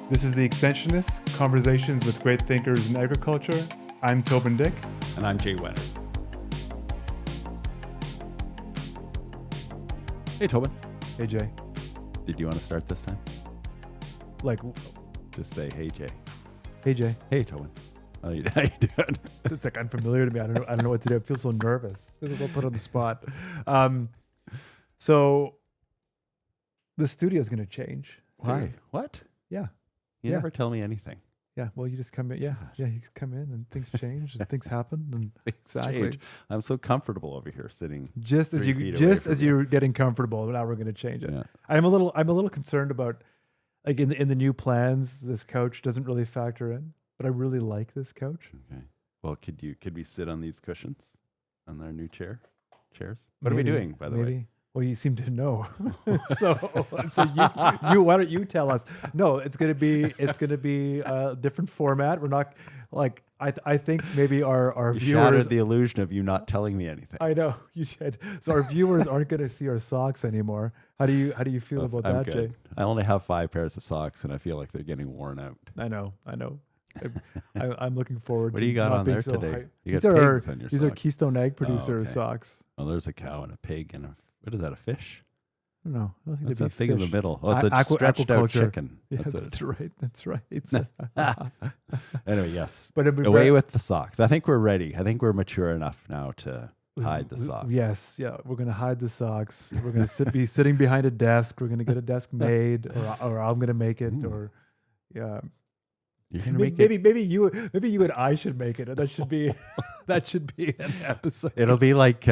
This is the Extensionists, Conversations with Great Thinkers in Agriculture. I'm Toban Dyck. And I'm Jay Whetter. Hey, Toban. Hey, Jay. Did you want to start this time? Like, Just say, hey, Jay. hey, Jay. Hey, Toban. How you doing? It's like unfamiliar to me. I don't know what to do. I feel so nervous. I feel so put on the spot. So the studio is going to change. Why? What? Yeah. You Yeah. never tell me anything. Yeah. Well, you just come in. Yeah. Gosh. Yeah. You come in and things change and things happen. And Exactly. Change. I'm so comfortable over here sitting. just as 3 feet away just from as you. you're getting comfortable, now we're going to change it. Yeah. I'm a little concerned about, like, in the new plans, this couch doesn't really factor in, but I really like this couch. Okay. Well, could we sit on these cushions on our new chairs? What are we Maybe, doing, by the way? maybe. Well, you seem to know. so you why don't you tell us? No, it's gonna be a different format. We're not like I think maybe our You viewers. shattered the illusion of you not telling me anything. I know you should. So our viewers aren't gonna see our socks anymore. How do you feel about I'm that, good. Jay? I only have 5 pairs of socks, and I feel like they're getting worn out. I know. I'm looking forward. What to do you got not on being there so today? hyped. You These got are pigs on your these are socks. Keystone Egg producer okay. socks. Oh, there's a cow and a pig and what is that, a fish? I don't know. I don't think What's they'd that be thing in the fish. middle? Oh, it's a Aqua- stretched out aquaculture. chicken. Yeah, That's what that's it's. right. That's right. Anyway, yes. But it'd be Away very- with the socks. I think we're ready. I think we're mature enough now to hide the socks. Yes, yeah. We're gonna hide the socks. We're gonna be sitting behind a desk. We're gonna get a desk made, or I'm gonna make it, Ooh. or yeah. You're gonna make it. Maybe you and I should make it. And that should be an episode. It'll be like.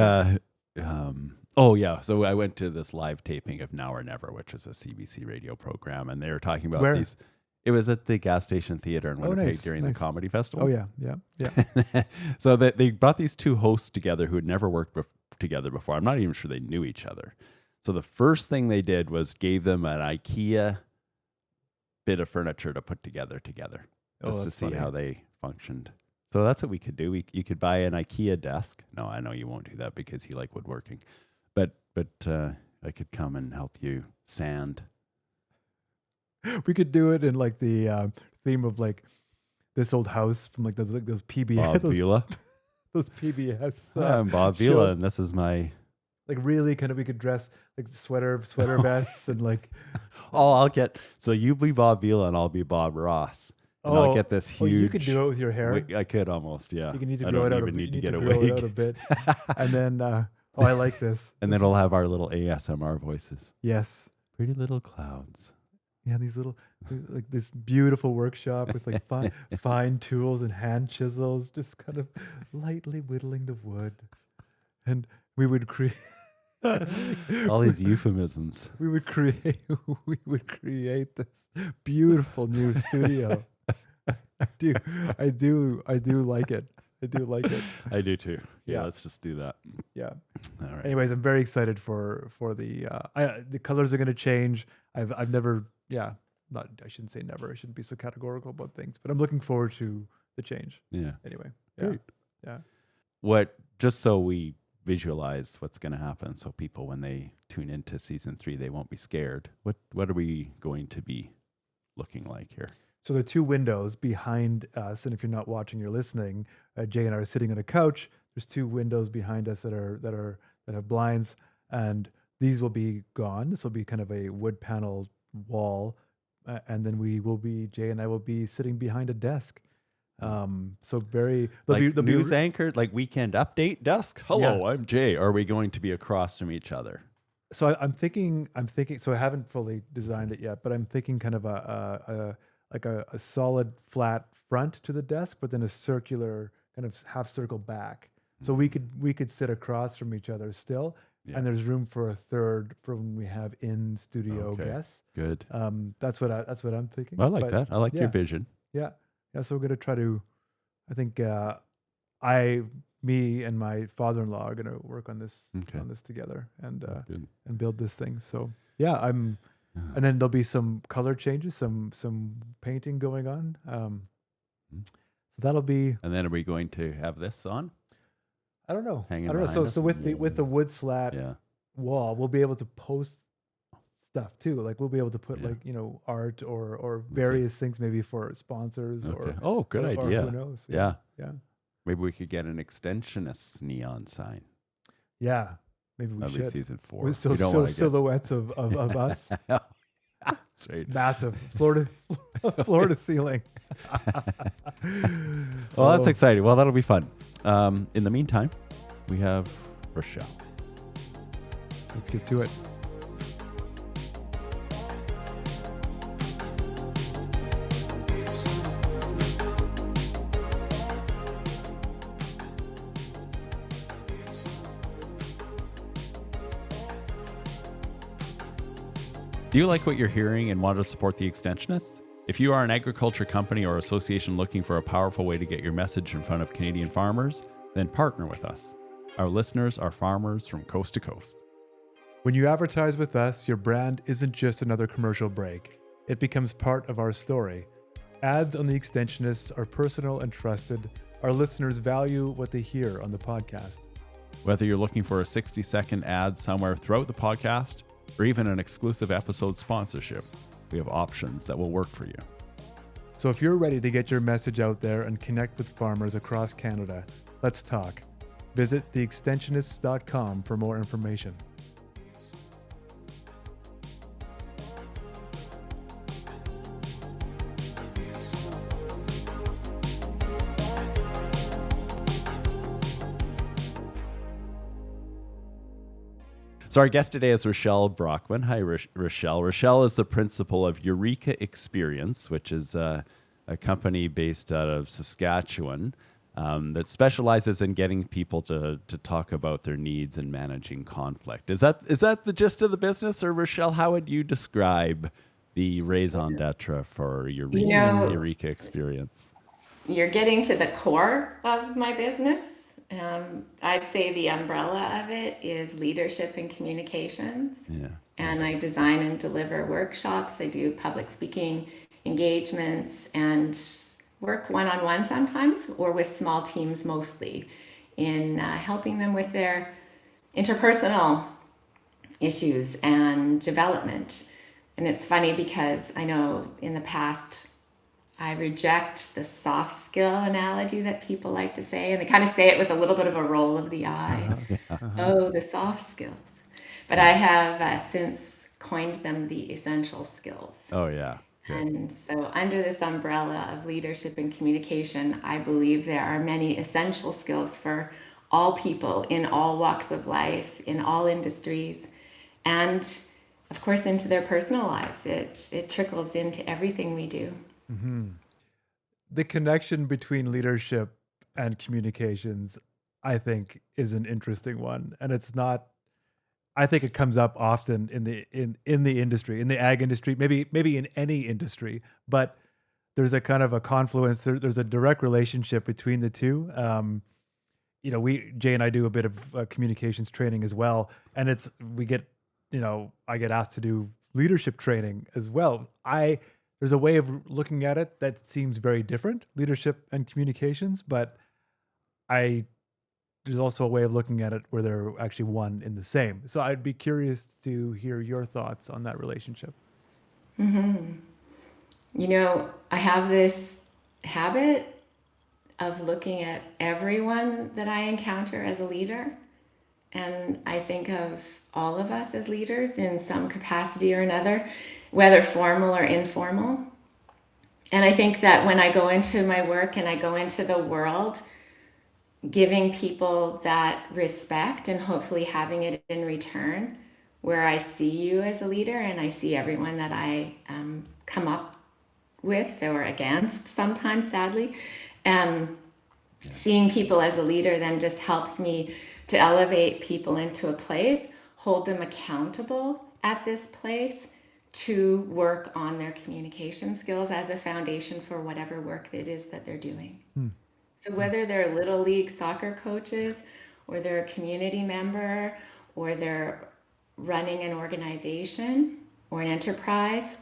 Oh yeah. So I went to this live taping of Now or Never, which is a CBC radio program, and they were talking about Where? these. It was at the Gas Station Theater in Winnipeg nice, during nice. the comedy festival. Oh yeah. So they brought these two hosts together who had never worked together before. I'm not even sure they knew each other. So the first thing they did was gave them an IKEA bit of furniture to put together, just to that's see funny. how they functioned. So that's what we could do. You could buy an IKEA desk. No, I know you won't do that because you like woodworking. But I could come and help you sand. We could do it in like the theme of like this old house from like those PBS. Bob Vila. those PBS. I'm Bob show- Vila, and this is my. Like really kind of we could dress like sweater vests and like. Oh, I'll get. So you be Bob Vila, and I'll be Bob Ross. And I'll get this huge. Oh, you could do it with your hair. I could almost, yeah. You can need to I grow don't it out. even You need to need get to a grow it out a wig. bit, and then I like this. And then we'll have our little ASMR voices. Yes, Pretty little clouds. yeah, these little like this beautiful workshop with like fine tools and hand chisels, just kind of lightly whittling the wood, and we would create. All these euphemisms. We would create this beautiful new studio. I do like it. I do like it. I do too. Yeah, Yeah. let's just do that. Yeah. All right. Anyways, I'm very excited for the colors are going to change. I've never I shouldn't say never. I shouldn't be so categorical about things, but I'm looking forward to the change. Yeah. Anyway. Yeah. Great. Yeah. Just so we visualize what's going to happen, so people, when they tune into season 3, they won't be scared. What are we going to be looking like here? So the two windows behind us, and if you're not watching, you're listening. Jay and I are sitting on a couch. There's two windows behind us that have blinds, and these will be gone. This will be kind of a wood panel wall, and then Jay and I will be sitting behind a desk. So very Like news anchor, like weekend update desk. Hello, I'm Jay. Are we going to be across from each other? So I'm thinking. So I haven't fully designed it yet, but I'm thinking kind of a solid flat front to the desk, but then a circular kind of half circle back. So we could sit across from each other still, Yeah. and there's room for a third for when we have in studio Okay. guests. Good. That's what I'm thinking. I like But that. I like your yeah. vision. Yeah. So we're gonna try to. I think me and my father-in-law are gonna work on this Okay. together and Good. build this thing. So yeah, and then there'll be some color changes, some painting going on. So that'll be. And then are we going to have this on? I don't know. Hanging I don't know. behind us? So with the wood slat Yeah. wall, we'll be able to post stuff too. Like we'll be able to put Yeah. like, art or Okay. various things maybe for sponsors Okay. or Oh, good or who idea. knows. Yeah. Yeah. Maybe we could get an Extensionists neon sign. Yeah. Maybe we That'll be should. season 4. With We don't want to get. silhouettes of us. That's right. Massive. Floor to ceiling. Well, that's Oh, exciting. Well, that'll be fun. In the meantime, we have Rachelle. let's get to it. Do you like what you're hearing and want to support the Extensionists? If you are an agriculture company or association looking for a powerful way to get your message in front of Canadian farmers, then partner with us. Our listeners are farmers from coast to coast. When you advertise with us, your brand isn't just another commercial break. It becomes part of our story. Ads on the Extensionists are personal and trusted. Our listeners value what they hear on the podcast. Whether you're looking for a 60-second ad somewhere throughout the podcast or even an exclusive episode sponsorship, we have options that will work for you. So if you're ready to get your message out there and connect with farmers across Canada, let's talk. Visit theextensionists.com for more information. So our guest today is Rachelle Brockman. Hi, Rachelle. Rachelle is the principal of Eureka Experience, which is a company based out of Saskatchewan that specializes in getting people to talk about their needs and managing conflict. Is that the gist of the business, or Rachelle, how would you describe the raison d'etre for Eureka Experience? You're getting to the core of my business. I'd say the umbrella of it is leadership and communications. Yeah. And I design and deliver workshops. I do public speaking engagements and work one-on-one sometimes or with small teams mostly in helping them with their interpersonal issues and development. And it's funny because I know in the past I reject the soft skill analogy that people like to say, and they kind of say it with a little bit of a roll of the eye. Oh, the soft skills. But I have since coined them the essential skills. Oh, yeah. Good. And so under this umbrella of leadership and communication, I believe there are many essential skills for all people in all walks of life, in all industries, and of course into their personal lives. It trickles into everything we do. Mm-hmm. The connection between leadership and communications, I think, is an interesting one, and it's not. I think it comes up often in the industry, in the ag industry, maybe in any industry, but there's a kind of a confluence. There's a direct relationship between the two. Jay and I do a bit of communications training as well, and I get asked to do leadership training as well. There's a way of looking at it that seems very different, leadership and communications, but there's also a way of looking at it where they're actually one in the same. So I'd be curious to hear your thoughts on that relationship. Mm-hmm. I have this habit of looking at everyone that I encounter as a leader, and I think of all of us as leaders in some capacity or another, whether formal or informal. And I think that when I go into my work and I go into the world, giving people that respect and hopefully having it in return, where I see you as a leader and I see everyone that I come up with or against sometimes, sadly, seeing people as a leader then just helps me to elevate people into a place, hold them accountable at this place, to work on their communication skills as a foundation for whatever work it is that they're doing. So whether they're little league soccer coaches or they're a community member or they're running an organization or an enterprise,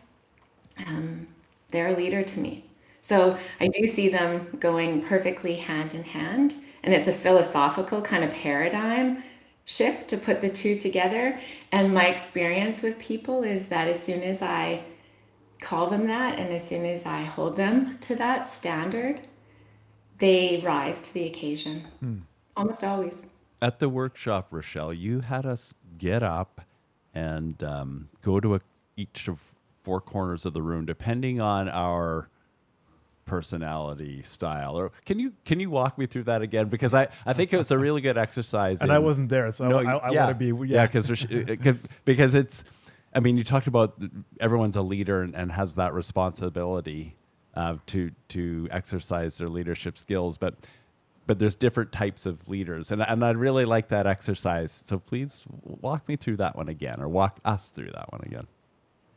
they're a leader to me. So I do see them going perfectly hand in hand. And it's a philosophical kind of paradigm shift to put the two together. And my experience with people is that as soon as I call them that and as soon as I hold them to that standard, they rise to the occasion. Almost always. At the workshop, Rachelle, you had us get up and go to each of four corners of the room, depending on our personality style. Or can you walk me through that again? Because I think it was a really good exercise. And I wasn't there, so I want to be. Yeah, because it's. I mean, you talked about everyone's a leader and has that responsibility to exercise their leadership skills, but there's different types of leaders, and I really like that exercise. So please walk me through that one again, or walk us through that one again.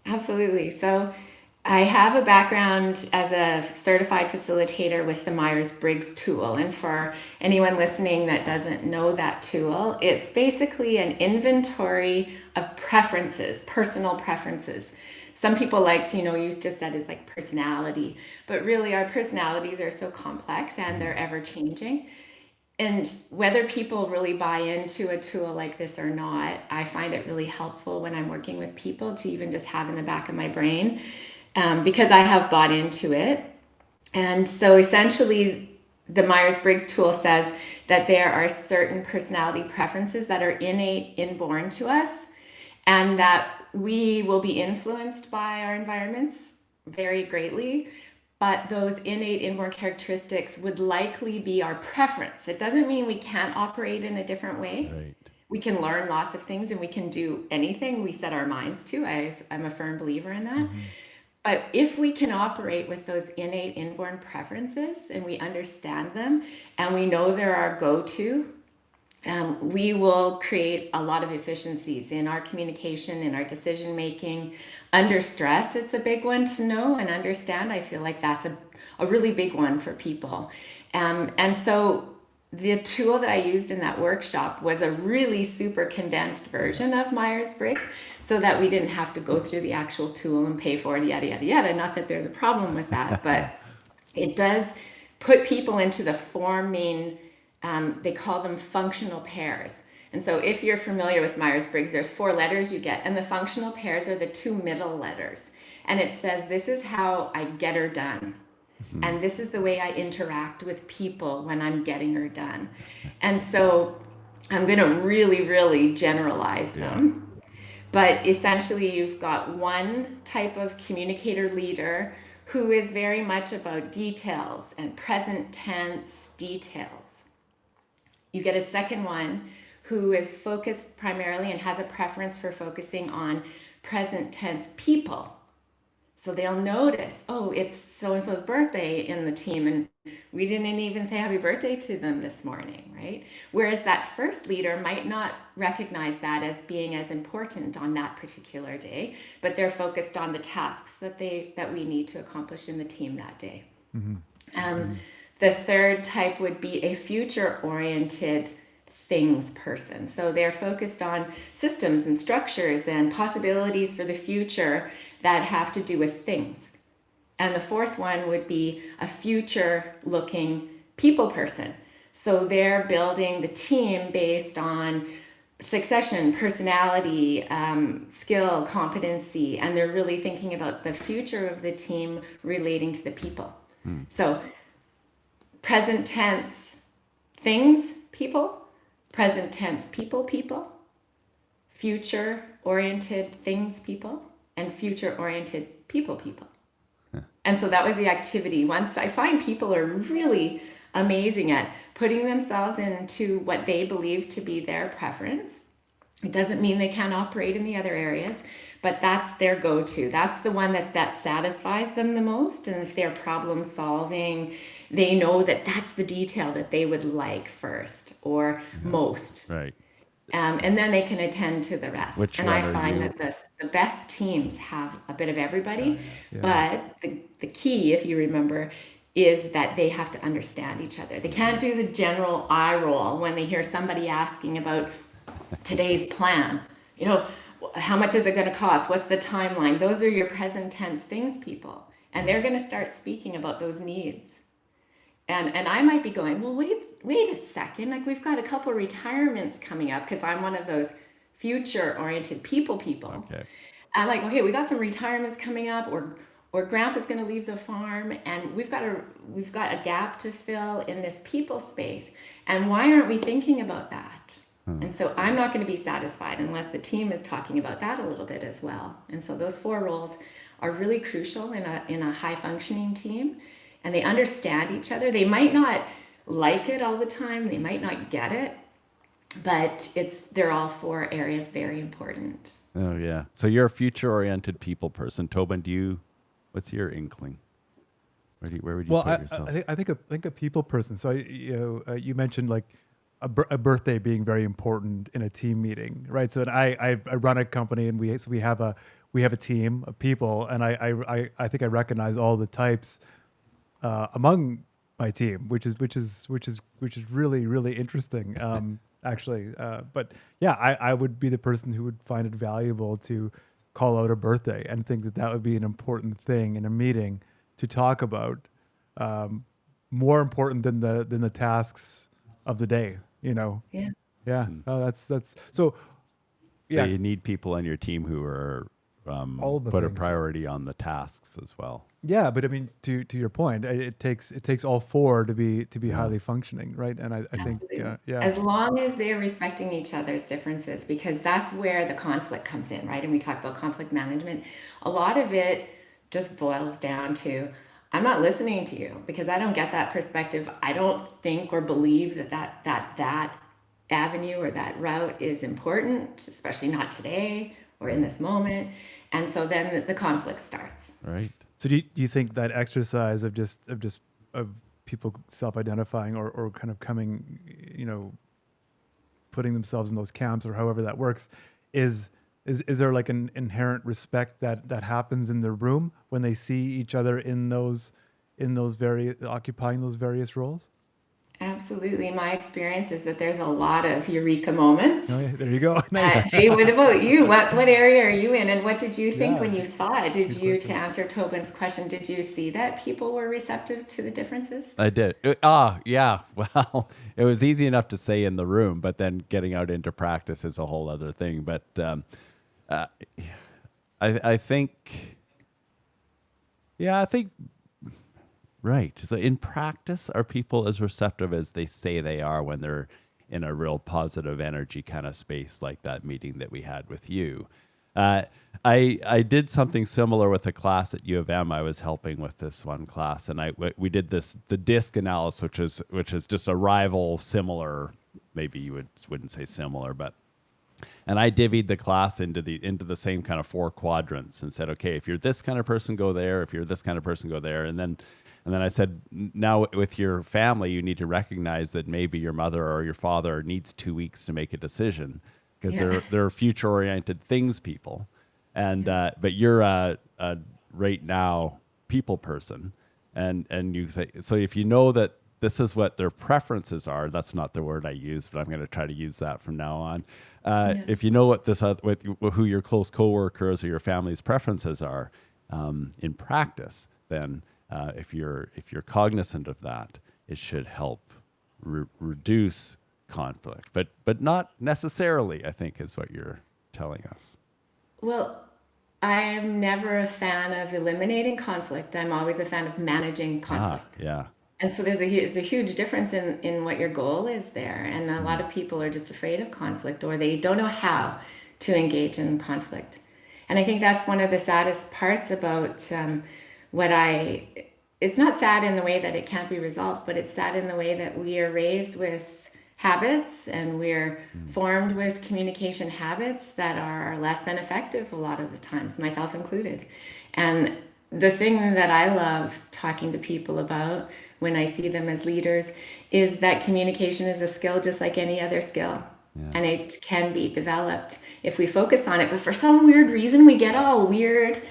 Absolutely. So I have a background as a certified facilitator with the Myers-Briggs tool. And for anyone listening that doesn't know that tool, it's basically an inventory of preferences, personal preferences. Some people like to, use just that as like personality, but really our personalities are so complex and they're ever changing. And whether people really buy into a tool like this or not, I find it really helpful when I'm working with people to even just have in the back of my brain, because I have bought into it. And so essentially, the Myers-Briggs tool says that there are certain personality preferences that are innate, inborn to us, and that we will be influenced by our environments very greatly. But those innate inborn characteristics would likely be our preference. It doesn't mean we can't operate in a different way. Right. We can learn lots of things and we can do anything we set our minds to. I'm a firm believer in that. But if we can operate with those innate inborn preferences and we understand them and we know they're our go-to, we will create a lot of efficiencies in our communication, in our decision making. Under stress, it's a big one to know and understand. I feel like that's a really big one for people. And so the tool that I used in that workshop was a really super condensed version of Myers-Briggs, so that we didn't have to go through the actual tool and pay for it, yada, yada, yada. Not that there's a problem with that, but it does put people into the forming, they call them functional pairs. And so if you're familiar with Myers-Briggs, there's 4 letters you get, and the functional pairs are the 2 middle letters. And it says, this is how I get her done. And this is the way I interact with people when I'm getting her done. And so I'm going to really, really generalize them. But essentially, you've got one type of communicator leader who is very much about details and present tense details. You get a second one who is focused primarily and has a preference for focusing on present tense people. So they'll notice, oh, it's so-and-so's birthday in the team, and we didn't even say happy birthday to them this morning, right? Whereas that first leader might not recognize that as being as important on that particular day, but they're focused on the tasks that we need to accomplish in the team that day. The third type would be a future-oriented things person. So they're focused on systems and structures and possibilities for the future that have to do with things. And the fourth one would be a future-looking people person. So they're building the team based on succession, personality, skill, competency, and they're really thinking about the future of the team relating to the people. So present tense things, people, present tense people, future-oriented things, people, and future-oriented people. And so that was the activity. Once I find people are really amazing at putting themselves into what they believe to be their preference. It doesn't mean they can't operate in the other areas, but that's their go-to. That's the one that satisfies them the most. And if they're problem solving, they know that that's the detail that they would like first or most. Right. And then they can attend to the rest. Which and one I are find you? that the best teams have a bit of everybody. But the key, if you remember, is that they have to understand each other. They can't do the general eye roll when they hear somebody asking about today's plan. How much is it going to cost? What's the timeline? Those are your present tense things, people. And they're going to start speaking about those needs. And I might be going, well, wait, wait a second, like we've got a couple retirements coming up, because I'm one of those future-oriented people. Okay. I'm like, okay, we got some retirements coming up, or grandpa's going to leave the farm, and we've got a gap to fill in this people space. And why aren't we thinking about that? And so I'm not going to be satisfied unless the team is talking about that a little bit as well. And so those 4 roles are really crucial in a high functioning team, and they understand each other. They might not like it all the time, they might not get it, but they're all 4 areas very important. Oh yeah. So you're a future-oriented people person. Toban, what's your inkling? Where would you Well, put yourself? I think a people person. So you mentioned like a birthday being very important in a team meeting, right? So I run a company, and we have a team of people, and I think I recognize all the types among my team, which is really, really interesting. Actually, but yeah, I would be the person who would find it valuable to call out a birthday and think that would be an important thing in a meeting to talk about, more important than the tasks of the day. Yeah. Yeah. Oh, that's so. So Yeah, you need people on your team who are all the put a things. priority on the tasks as well. Yeah, but I mean, to your point, it takes all 4 to be highly functioning, right? And I think, Absolutely. yeah, As long as they're respecting each other's differences, because that's where the conflict comes in, right? And we talk about conflict management. A lot of it just boils down to, I'm not listening to you because I don't get that perspective. I don't think or believe that avenue or that route is important, especially not today or in this moment. And so then the conflict starts. Right. So do you think that exercise of people self-identifying or kind of coming, putting themselves in those camps, or however that works, is there like an inherent respect that happens in the room when they see each other in those various occupying those various roles? Absolutely. My experience is that there's a lot of eureka moments. Oh, yeah, there you go. Nice. Jay, what about you? What area are you in, and what did you think Yeah, when you saw it? Did good you, question. to answer Tobin's question, did you see that people were receptive to the differences? I did. Yeah. Well, it was easy enough to say in the room, but then getting out into practice is a whole other thing. But I think, yeah, I think, right. So in practice, are people as receptive as they say they are when they're in a real positive energy kind of space like that meeting that we had with you? I did something similar with a class at U of M. I was helping with this one class, and we did the Dyck analysis, which is just a rival similar. Maybe you wouldn't say similar, but. And I divvied the class into the same kind of 4 quadrants and said, okay, if you're this kind of person, go there. If you're this kind of person, go there. And then I said, now with your family, you need to recognize that maybe your mother or your father needs 2 weeks to make a decision because they're future-oriented things people. And but you're a right now people person, and you think so. If you know that this is what their preferences are, that's not the word I use, but I'm going to try to use that from now on. If you know what who your close coworkers or your family's preferences are in practice, then if you're cognizant of that, it should help reduce conflict, but not necessarily, I think, is what you're telling us. Well, I am never a fan of eliminating conflict. I'm always a fan of managing conflict. Yeah. And so there's a huge difference in what your goal is there. And a lot of people are just afraid of conflict, or they don't know how to engage in conflict. And I think that's one of the saddest parts about it's not sad in the way that it can't be resolved, but it's sad in the way that we are raised with habits, and we're formed with communication habits that are less than effective a lot of the times, myself included. And the thing that I love talking to people about when I see them as leaders is that communication is a skill just like any other skill. Yeah. And it can be developed if we focus on it. But for some weird reason, we get all weird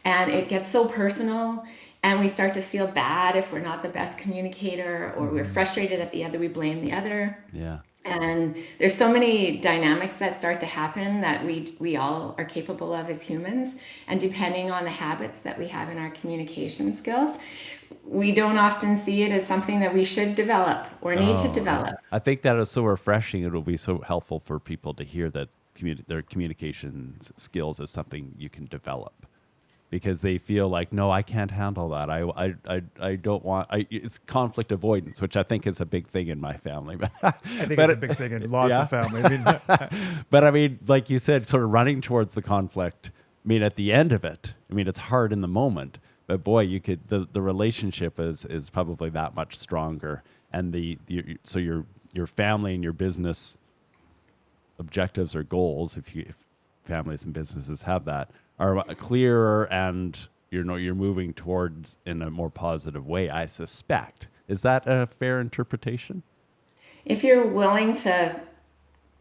and it gets so personal, and we start to feel bad if we're not the best communicator, or we're frustrated at the other, we blame the other. Yeah. And there's so many dynamics that start to happen that we all are capable of as humans. And depending on the habits that we have in our communication skills, we don't often see it as something that we should develop or need to Oh, develop. I think that is so refreshing. It will be so helpful for people to hear that their communication skills is something you can develop, because they feel like, no, I can't handle that. I don't want. It's conflict avoidance, which I think is a big thing in my family. I think it's a big thing in lots of families. I mean, But I mean, like you said, sort of running towards the conflict. I mean, at the end of it, I mean, it's hard in the moment, but boy, you could the relationship is probably that much stronger, and so your family and your business objectives or goals, if families and businesses have that, are clearer, and you're moving towards in a more positive way, I suspect. Is that a fair interpretation? If you're willing to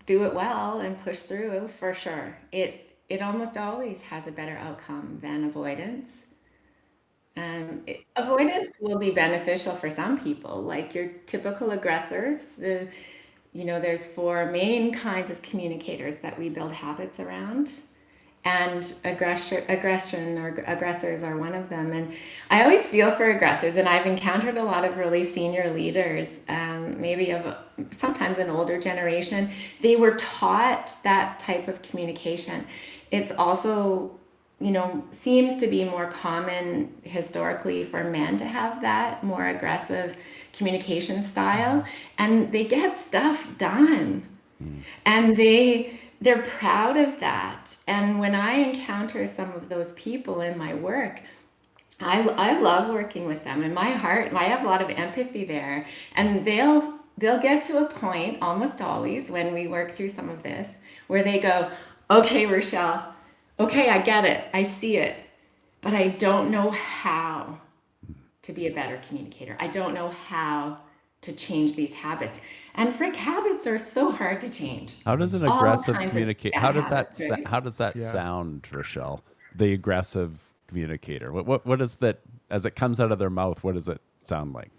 do it well and push through, for sure, it almost always has a better outcome than avoidance. Avoidance will be beneficial for some people, like your typical aggressors. There's four main kinds of communicators that we build habits around, and aggression or aggressors are one of them. And I always feel for aggressors, and I've encountered a lot of really senior leaders, maybe of sometimes an older generation. They were taught that type of communication. It's also, seems to be more common historically for men to have that more aggressive communication style, and they get stuff done. And they're proud of that. And when I encounter some of those people in my work, I love working with them. In my heart, I have a lot of empathy there. And they'll get to a point, almost always, when we work through some of this, where they go, okay, Rachelle, okay, I get it, I see it, but I don't know how to be a better communicator. I don't know how to change these habits. And Frank, habits are so hard to change. How does an All aggressive kinds of communicate? bad How does that habits, right? how does that yeah. sound, Rochelle? The aggressive communicator. What is that as it comes out of their mouth? What does it sound like?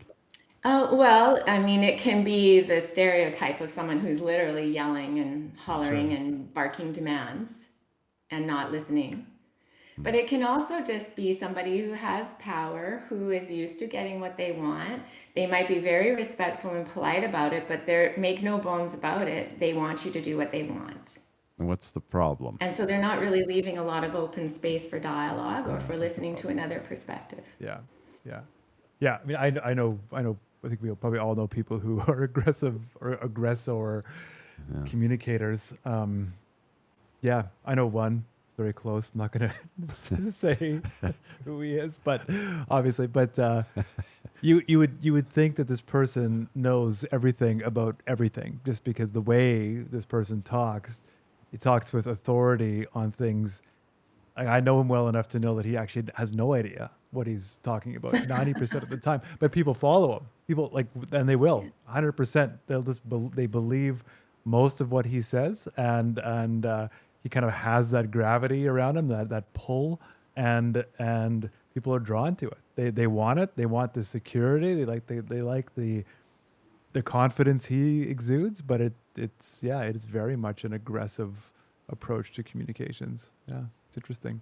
Oh, well, I mean, it can be the stereotype of someone who's literally yelling and hollering Sure. and barking demands and not listening. Mm. But it can also just be somebody who has power, who is used to getting what they want. They might be very respectful and polite about it, but they're make no bones about it. They want you to do what they want. And what's the problem? And so they're not really leaving a lot of open space for dialogue or for That's the listening to problem. another perspective. Yeah, yeah, yeah. I mean, I know. I think we probably all know people who are aggressive or aggressor Yeah. communicators. Yeah, I know one. It's very close. I'm not going to say who he is, but obviously, but you would think that this person knows everything about everything, just because the way this person talks, he talks with authority on things. I know him well enough to know that he actually has no idea what he's talking about 90% of the time, but people follow him. People like, and they will 100%. They believe most of what he says, and he kind of has that gravity around him, that pull, and people are drawn to it. They want it. They want the security. They like the confidence he exudes, but it's it is very much an aggressive approach to communications. Yeah, it's interesting.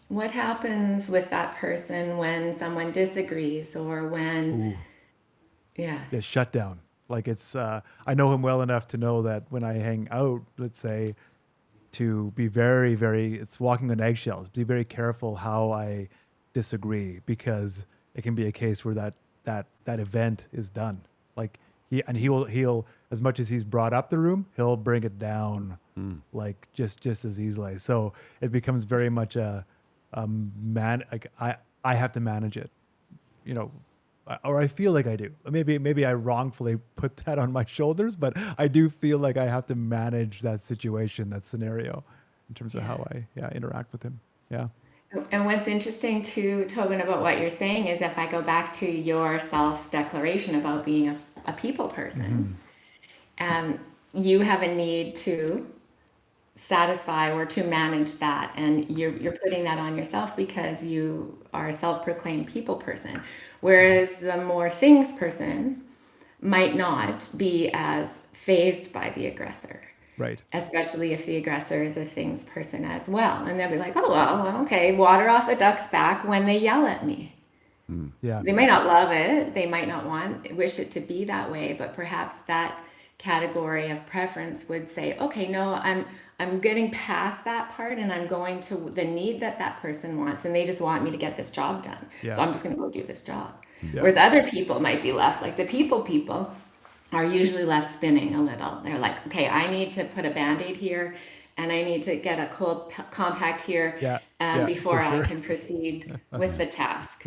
What happens with that person when someone disagrees or when, Ooh, yeah. yeah, shut down. Like I know him well enough to know that when I hang out, let's say, to be very, very, it's walking on eggshells. Be very careful how I disagree, because it can be a case where that event is done. Like he'll as much as he's brought up the room, he'll bring it down Mm. like just as easily. So it becomes very much a man. Like I have to manage it, you know, or I feel like I do. Maybe I wrongfully put that on my shoulders, but I do feel like I have to manage that situation, that scenario, in terms of how I interact with him. Yeah. And what's interesting too, Tobin, about what you're saying is if I go back to your self-declaration about being a people Mm-hmm. person, you have a need to satisfy or to manage that, and you're putting that on yourself because you are a self-proclaimed people person. Whereas the more things person might not be as fazed by the aggressor, Right. especially if the aggressor is a things person as well. And they'll be like, oh, well, okay, water off a duck's back when they yell at me. Yeah. They might not love it. They might not wish it to be that way, but perhaps that category of preference would say, okay, no, I'm getting past that part and I'm going to the need that that person wants, and they just want me to get this job done. Yeah. So I'm just going to go do this job. Yeah. Whereas other people might be left, like the people are usually left spinning a little. They're like, okay, I need to put a Band-Aid here and I need to get a cold compact here before I can proceed with the task.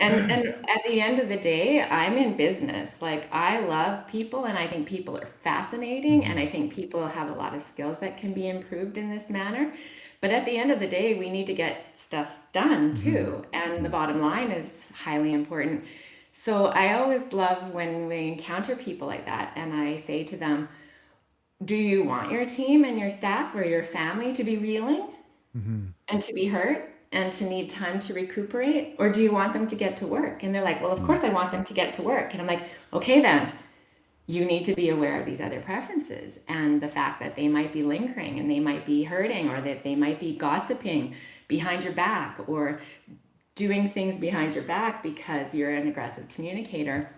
And at the end of the day, I'm in business. Like, I love people and I think people are fascinating and I think people have a lot of skills that can be improved in this manner. But at the end of the day, we need to get stuff done too. And the bottom line is highly important. So I always love when we encounter people like that and I say to them, do you want your team and your staff or your family to be reeling and to be hurt and to need time to recuperate? Or do you want them to get to work? And they're like, well, of course I want them to get to work. And I'm like, okay, then you need to be aware of these other preferences and the fact that they might be lingering and they might be hurting, or that they might be gossiping behind your back or doing things behind your back because you're an aggressive communicator.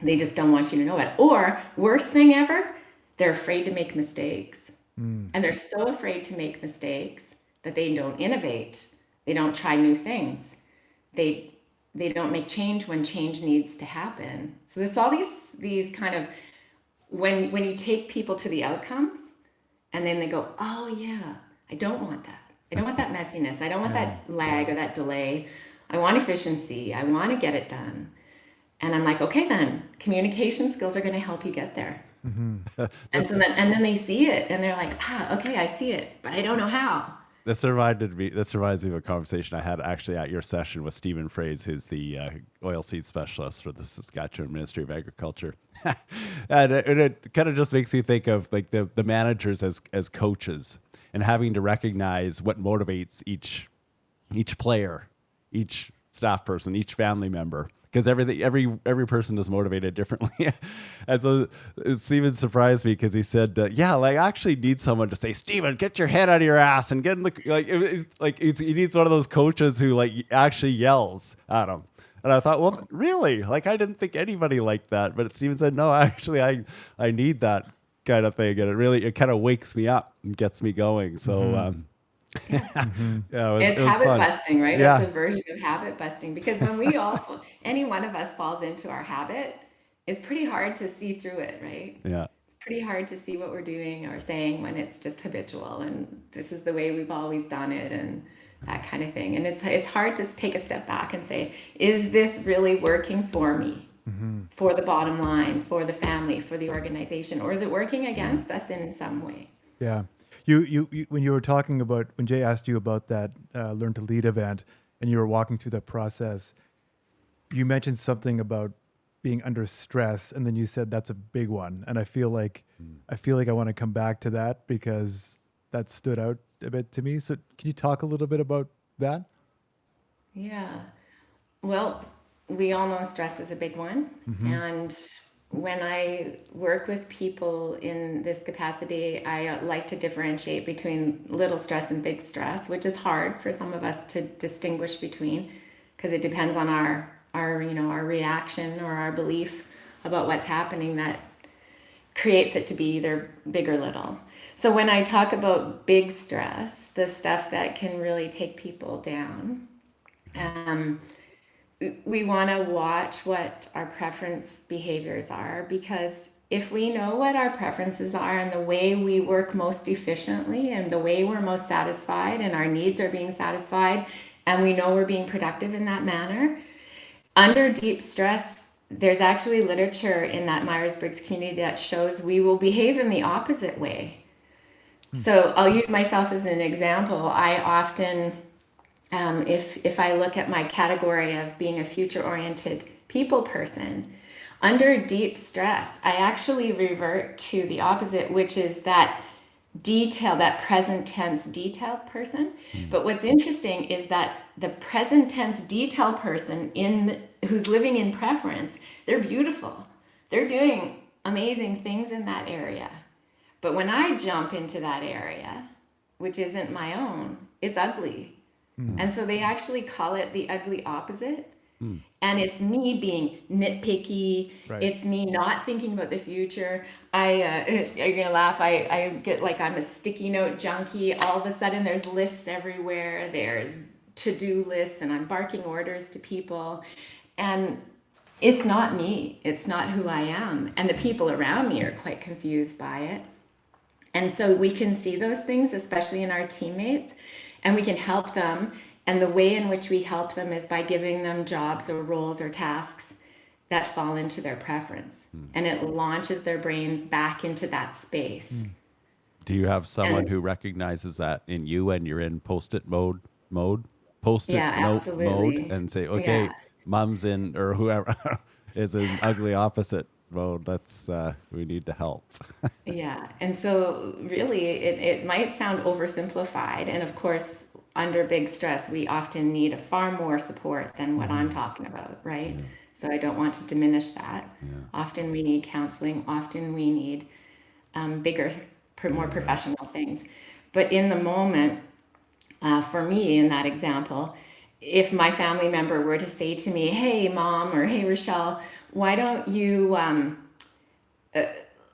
They just don't want you to know it. Or worst thing ever, they're afraid to make mistakes. And they're so afraid to make mistakes that they don't innovate. They don't try new things. They don't make change when change needs to happen. So there's all these kind of, when you take people to the outcomes and then they go, oh yeah, I don't want that. I don't want that messiness. I don't want that lag or that delay. I want efficiency. I want to get it done. And I'm like, okay, then communication skills are going to help you get there. And then they see it and they're like, okay, I see it, but I don't know how. This reminds me of a conversation I had actually at your session with Stephen Fraze, who's the oilseed specialist for the Saskatchewan Ministry of Agriculture. and it kind of just makes you think of like the managers as coaches and having to recognize what motivates each player, each staff person, each family member. Because every person is motivated differently. And so Stephen surprised me because he said, I actually need someone to say, Stephen, get your head out of your ass and get in the, he needs one of those coaches who like actually yells at him. And I thought, well, really? Like, I didn't think anybody liked that. But Stephen said, no, actually, I need that kind of thing. And it kind of wakes me up and gets me going. So, It's habit fun. busting, right? Yeah. It's a version of habit busting, because when we all, any one of us falls into our habit, it's pretty hard to see through it, right? Yeah. It's pretty hard to see what we're doing or saying when it's just habitual and this is the way we've always done it and that kind of thing. And it's hard to take a step back and say, is this really working for me? For the bottom line, for the family, for the organization, or is it working against us in some way? Yeah. You when you were talking about, when Jay asked you about that Learn to Lead event and you were walking through that process, you mentioned something about being under stress, and then you said that's a big one. And I feel like I want to come back to that because that stood out a bit to me. So can you talk a little bit about that? Yeah. Well, we all know stress is a big one. And when I work with people in this capacity, I like to differentiate between little stress and big stress, which is hard for some of us to distinguish between, because it depends on our reaction or our belief about what's happening that creates it to be either big or little. So when I talk about big stress, the stuff that can really take people down, we want to watch what our preference behaviors are, because if we know what our preferences are and the way we work most efficiently and the way we're most satisfied and our needs are being satisfied, and we know we're being productive in that manner, under deep stress, there's actually literature in that Myers-Briggs community that shows we will behave in the opposite way. So I'll use myself as an example. I often, if I look at my category of being a future-oriented people person, under deep stress, I actually revert to the opposite, which is that present tense detailed person. But what's interesting is that the present tense detailed person who's living in preference, they're beautiful. They're doing amazing things in that area. But when I jump into that area, which isn't my own, it's ugly. And so they actually call it the ugly opposite. And it's me being nitpicky. Right. It's me not thinking about the future. You're gonna laugh. I get like I'm a sticky note junkie. All of a sudden, there's lists everywhere. There's to-do lists, and I'm barking orders to people. And it's not me. It's not who I am. And the people around me are quite confused by it. And so we can see those things, especially in our teammates, and we can help them. And the way in which we help them is by giving them jobs or roles or tasks that fall into their preference. And it launches their brains back into that space. Do you have someone And who recognizes that in you when you're in post-it post-it yeah, note mode, absolutely. and say, okay, Yeah. mom's in, or whoever is in ugly opposite mode. That's we need to help. Yeah. And so really it might sound oversimplified. And of course, under big stress, we often need a far more support than what I'm talking about, right? So I don't want to diminish that. Often we need counseling. Often we need bigger, more professional things. But in the moment, for me, in that example, if my family member were to say to me, "Hey, mom," or "Hey, Rachelle, why don't you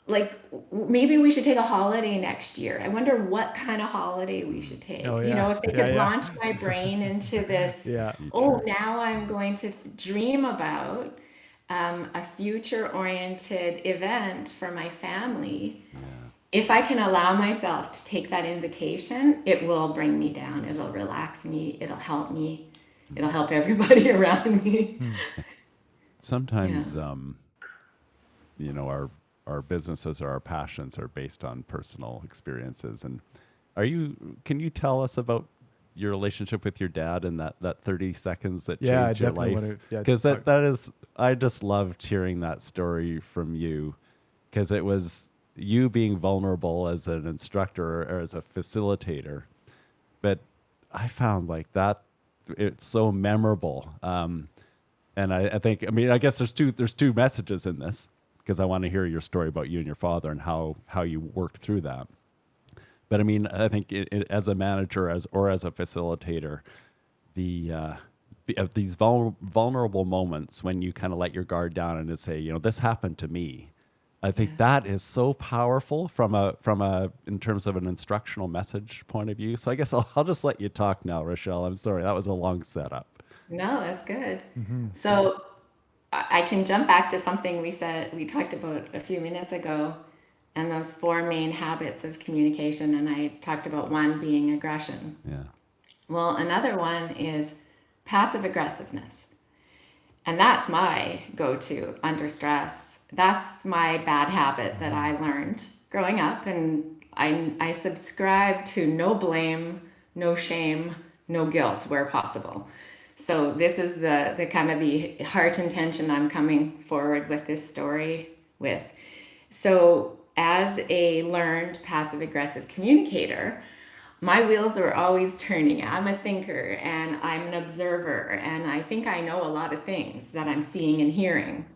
like maybe we should take a holiday next year. I wonder what kind of holiday we should take." Oh You know, yeah. if they Yeah, could yeah. launch my brain into this, Yeah. oh, now I'm going to dream about a future oriented event for my family. If I can allow myself to take that invitation, it will bring me down. It'll relax me. It'll help me. It'll help everybody around me. Yeah. Sometimes, our businesses or our passions are based on personal experiences. And can you tell us about your relationship with your dad and that 30 seconds that Yeah, I changed your definitely life? want to. Yeah, Because talk- that is, I just loved hearing that story from you, because it was you being vulnerable as an instructor or as a facilitator. But I found like that, it's so memorable. And I think, I mean, I guess there's two messages in this, because I want to hear your story about you and your father and how you worked through that. But I mean, I think as a manager or as a facilitator, of these vulnerable moments when you kind of let your guard down and say, this happened to me. I think that is so powerful from a in terms of an instructional message point of view. So I guess I'll just let you talk now, Rachelle. I'm sorry, that was a long setup. No, that's good. So I can jump back to something we talked about a few minutes ago, and those four main habits of communication. And I talked about one being aggression. Yeah. Well, another one is passive aggressiveness. And that's my go-to under stress. That's my bad habit that I learned growing up. And I subscribe to no blame, no shame, no guilt where possible. So this is the kind of the heart intention I'm coming forward with this story with. So as a learned passive aggressive communicator, my wheels are always turning. I'm a thinker and I'm an observer, and I think I know a lot of things that I'm seeing and hearing.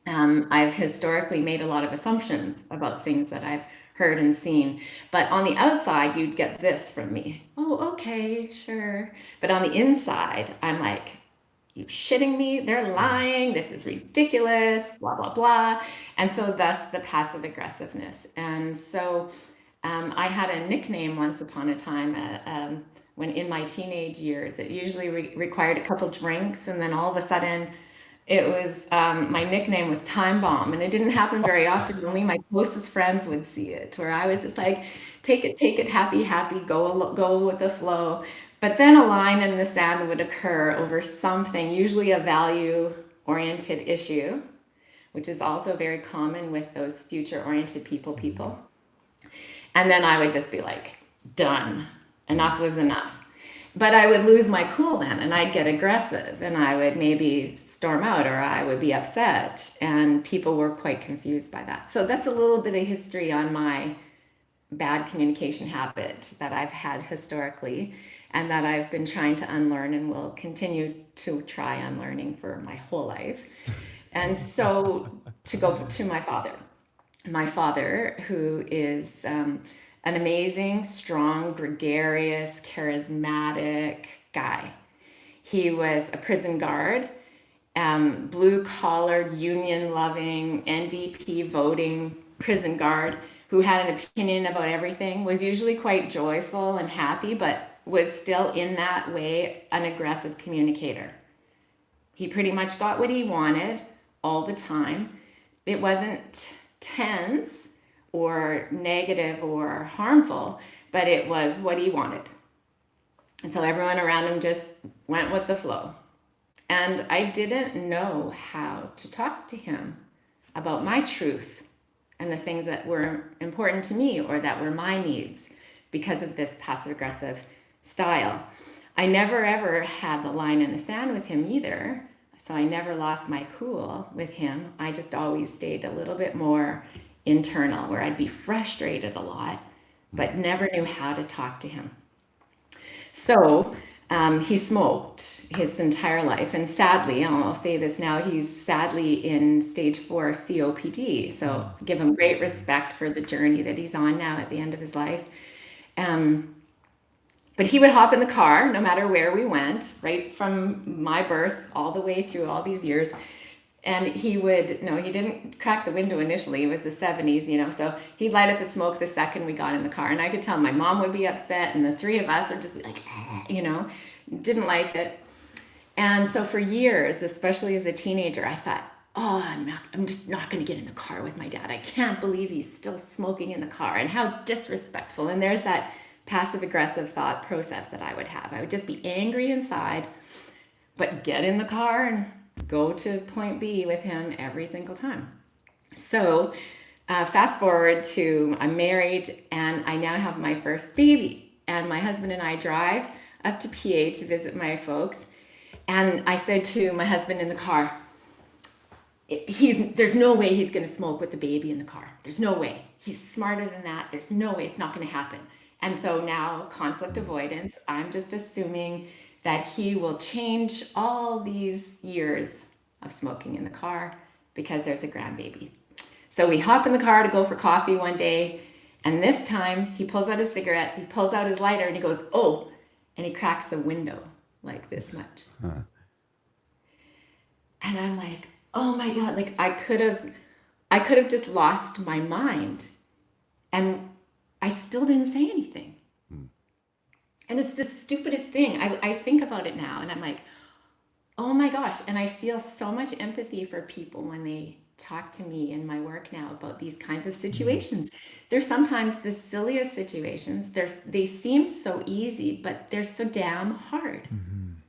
I've historically made a lot of assumptions about things that I've heard and seen. But on the outside, you'd get this from me. Oh, okay, sure. But on the inside, I'm like, you shitting me? They're lying. This is ridiculous, blah, blah, blah. And so thus the passive aggressiveness. And so I had a nickname once upon a time when in my teenage years. It usually required a couple drinks, and then all of a sudden it was my nickname was Time Bomb, and it didn't happen very often. Only my closest friends would see it, where I was just like, take it, happy, happy, go with the flow. But then a line in the sand would occur over something, usually a value-oriented issue, which is also very common with those future-oriented people. And then I would just be like, done. Enough was enough. But I would lose my cool then, and I'd get aggressive, and I would maybe storm out, or I would be upset, and people were quite confused by that. So that's a little bit of history on my bad communication habit that I've had historically, and that I've been trying to unlearn and will continue to try unlearning for my whole life. And so to go to my father, who is an amazing, strong, gregarious, charismatic guy. He was a prison guard, blue-collared, union-loving, NDP voting prison guard who had an opinion about everything, was usually quite joyful and happy, but was still in that way an aggressive communicator. He pretty much got what he wanted all the time. It wasn't tense or negative or harmful, but it was what he wanted. And so everyone around him just went with the flow. And I didn't know how to talk to him about my truth and the things that were important to me or that were my needs because of this passive aggressive style. I never ever had the line in the sand with him either. So I never lost my cool with him. I just always stayed a little bit more internal, where I'd be frustrated a lot, but never knew how to talk to him. So he smoked his entire life. And sadly, and I'll say this now, he's sadly in stage 4 COPD. So give him great respect for the journey that he's on now at the end of his life. But he would hop in the car no matter where we went, right from my birth all the way through all these years. And he didn't crack the window initially. It was the 70s, so he'd light up a smoke the second we got in the car. And I could tell my mom would be upset, and the three of us would just be like, didn't like it. And so for years, especially as a teenager, I thought, I'm just not going to get in the car with my dad. I can't believe he's still smoking in the car, and how disrespectful. And there's that passive aggressive thought process that I would have. I would just be angry inside, but get in the car and go to point B with him every single time. So fast forward to I'm married and I now have my first baby, and my husband and I drive up to PA to visit my folks. And I said to my husband in the car, there's no way he's going to smoke with the baby in the car. There's no way. He's smarter than that. There's no way. It's not going to happen. And so now, conflict avoidance, I'm just assuming that he will change all these years of smoking in the car because there's a grandbaby. So we hop in the car to go for coffee one day, and this time he pulls out his cigarettes, he pulls out his lighter, and he goes, oh, and he cracks the window like this much. And I'm like, oh my God, like I could have just lost my mind, and I still didn't say anything. And it's the stupidest thing. I think about it now and I'm like, oh my gosh. And I feel so much empathy for people when they talk to me in my work now about these kinds of situations. They're sometimes the silliest situations. They seem so easy, but they're so damn hard.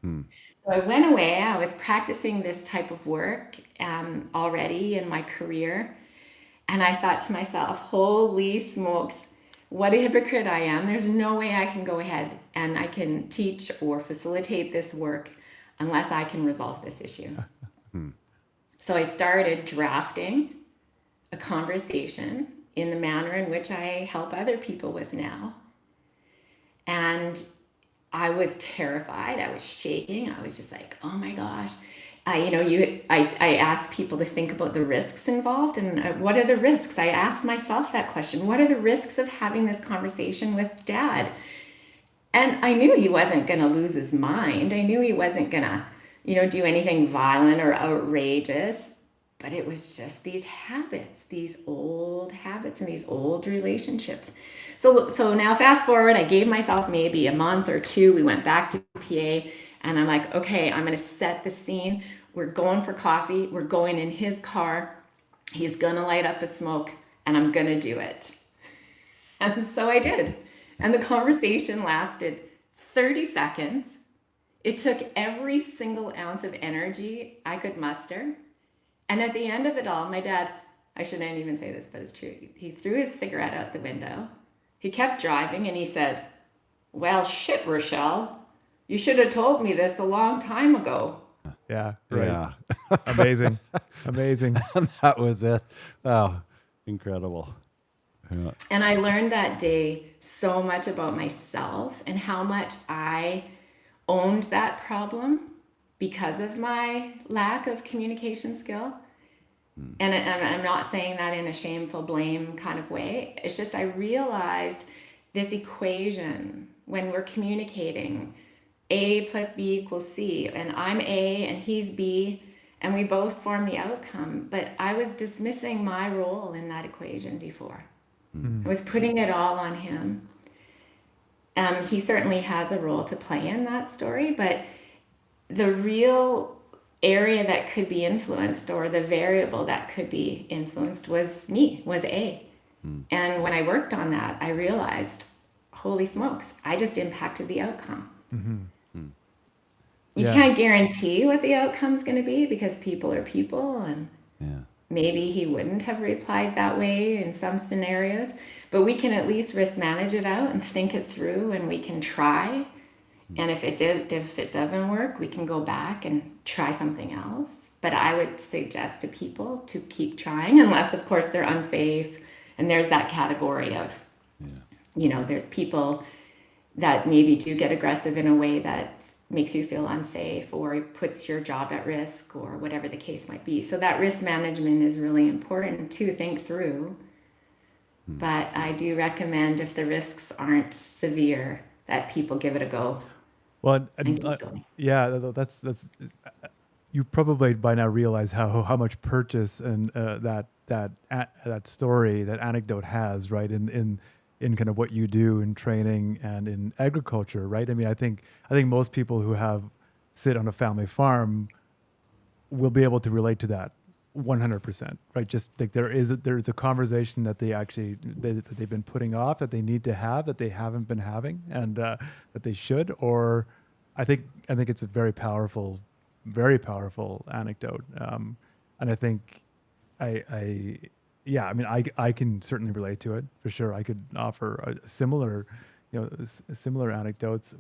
So I went away. I was practicing this type of work already in my career. And I thought to myself, holy smokes, what a hypocrite I am. There's no way I can go ahead and I can teach or facilitate this work unless I can resolve this issue. So I started drafting a conversation in the manner in which I help other people with now. And I was terrified. I was shaking. I was just like, oh my gosh. I asked people to think about the risks involved, and what are the risks? I asked myself that question. What are the risks of having this conversation with Dad? And I knew he wasn't going to lose his mind. I knew he wasn't going to, do anything violent or outrageous, but it was just these habits, these old habits and these old relationships. So now fast forward, I gave myself maybe a month or two. We went back to PA. And I'm like, okay, I'm going to set the scene. We're going for coffee. We're going in his car. He's going to light up a smoke, and I'm going to do it. And so I did. And the conversation lasted 30 seconds. It took every single ounce of energy I could muster. And at the end of it all, my dad, I shouldn't even say this, but it's true. He threw his cigarette out the window. He kept driving, and he said, well, shit, Rachelle. You should have told me this a long time ago. Yeah, right. Yeah. Amazing. Amazing. That was it. Wow. Incredible. Yeah. And I learned that day so much about myself and how much I owned that problem because of my lack of communication skill. And I'm not saying that in a shameful blame kind of way. It's just I realized this equation when we're communicating, A plus B equals C, and I'm A and he's B, and we both form the outcome. But I was dismissing my role in that equation before. I was putting it all on him. He certainly has a role to play in that story, but the real area that could be influenced, or the variable that could be influenced, was me, was A. And when I worked on that, I realized, holy smokes, I just impacted the outcome. You Yeah. can't guarantee what the outcome's going to be, because people are people, and Yeah. maybe he wouldn't have replied that way in some scenarios, but we can at least risk manage it out and think it through, and we can try. And if it doesn't work, we can go back and try something else. But I would suggest to people to keep trying, unless of course they're unsafe. And there's that category of, there's people that maybe do get aggressive in a way that makes you feel unsafe or puts your job at risk, or whatever the case might be. So that risk management is really important to think through. But I do recommend, if the risks aren't severe, that people give it a go. Well, And keep going. yeah, that's you probably by now realize how much purchase and that story, that anecdote has, right, in kind of what you do in training and in agriculture, right? I mean, I think most people who sit on a family farm will be able to relate to that 100%, right? Just like there's a conversation that that they've been putting off, that they need to have, that they haven't been having, and that they should. Or I think it's a very powerful anecdote, and I think yeah, I mean, I can certainly relate to it for sure. I could offer a similar, similar anecdotes.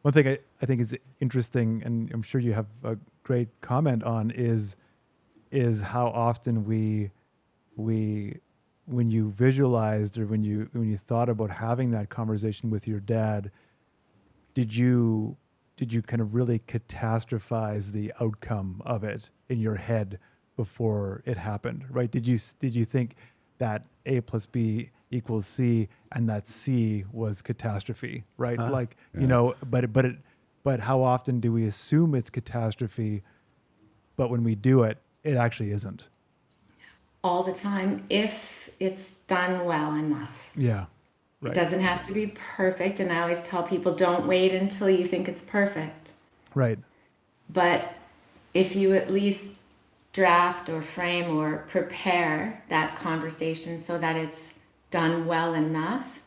One thing I think is interesting, and I'm sure you have a great comment on, is how often we when you visualized, or when you thought about having that conversation with your dad, did you kind of really catastrophize the outcome of it in your head before it happened, right? Did you think that A plus B equals C, and that C was catastrophe, right? Like, Yeah. but how often do we assume it's catastrophe, but when we do it, it actually isn't? All the time, if it's done well enough. Yeah. It Right. doesn't have to be perfect. And I always tell people, don't wait until you think it's perfect. Right. But if you at least draft or frame or prepare that conversation so that it's done well enough,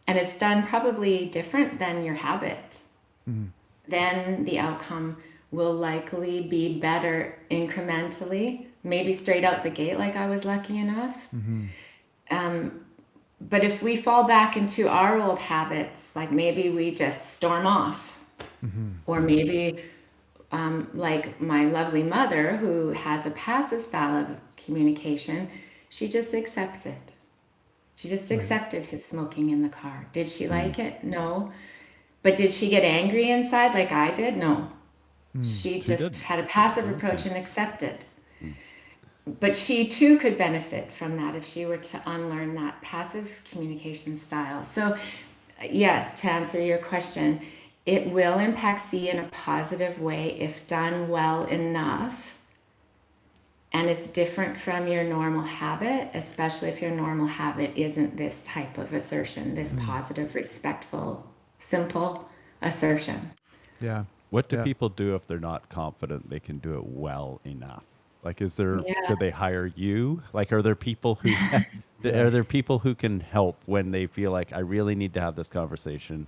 and it's done probably different than your habit, then the outcome will likely be better incrementally, maybe straight out the gate, like I was lucky enough. But if we fall back into our old habits, like maybe we just storm off, or maybe like my lovely mother, who has a passive style of communication, she just accepts it. She just accepted his smoking in the car. Did she like it? No. But did she get angry inside like I did? No. She just didn't. had a passive approach and accepted. But she too could benefit from that if she were to unlearn that passive communication style. So, yes, to answer your question, it will impact C in a positive way if done well enough. And it's different from your normal habit, especially if your normal habit isn't this type of assertion, this positive, respectful, simple assertion. Yeah. What do Yeah. people do if they're not confident they can do it well enough? Like, do Yeah. they hire you? Like, are there people who are there people who can help when they feel like, I really need to have this conversation,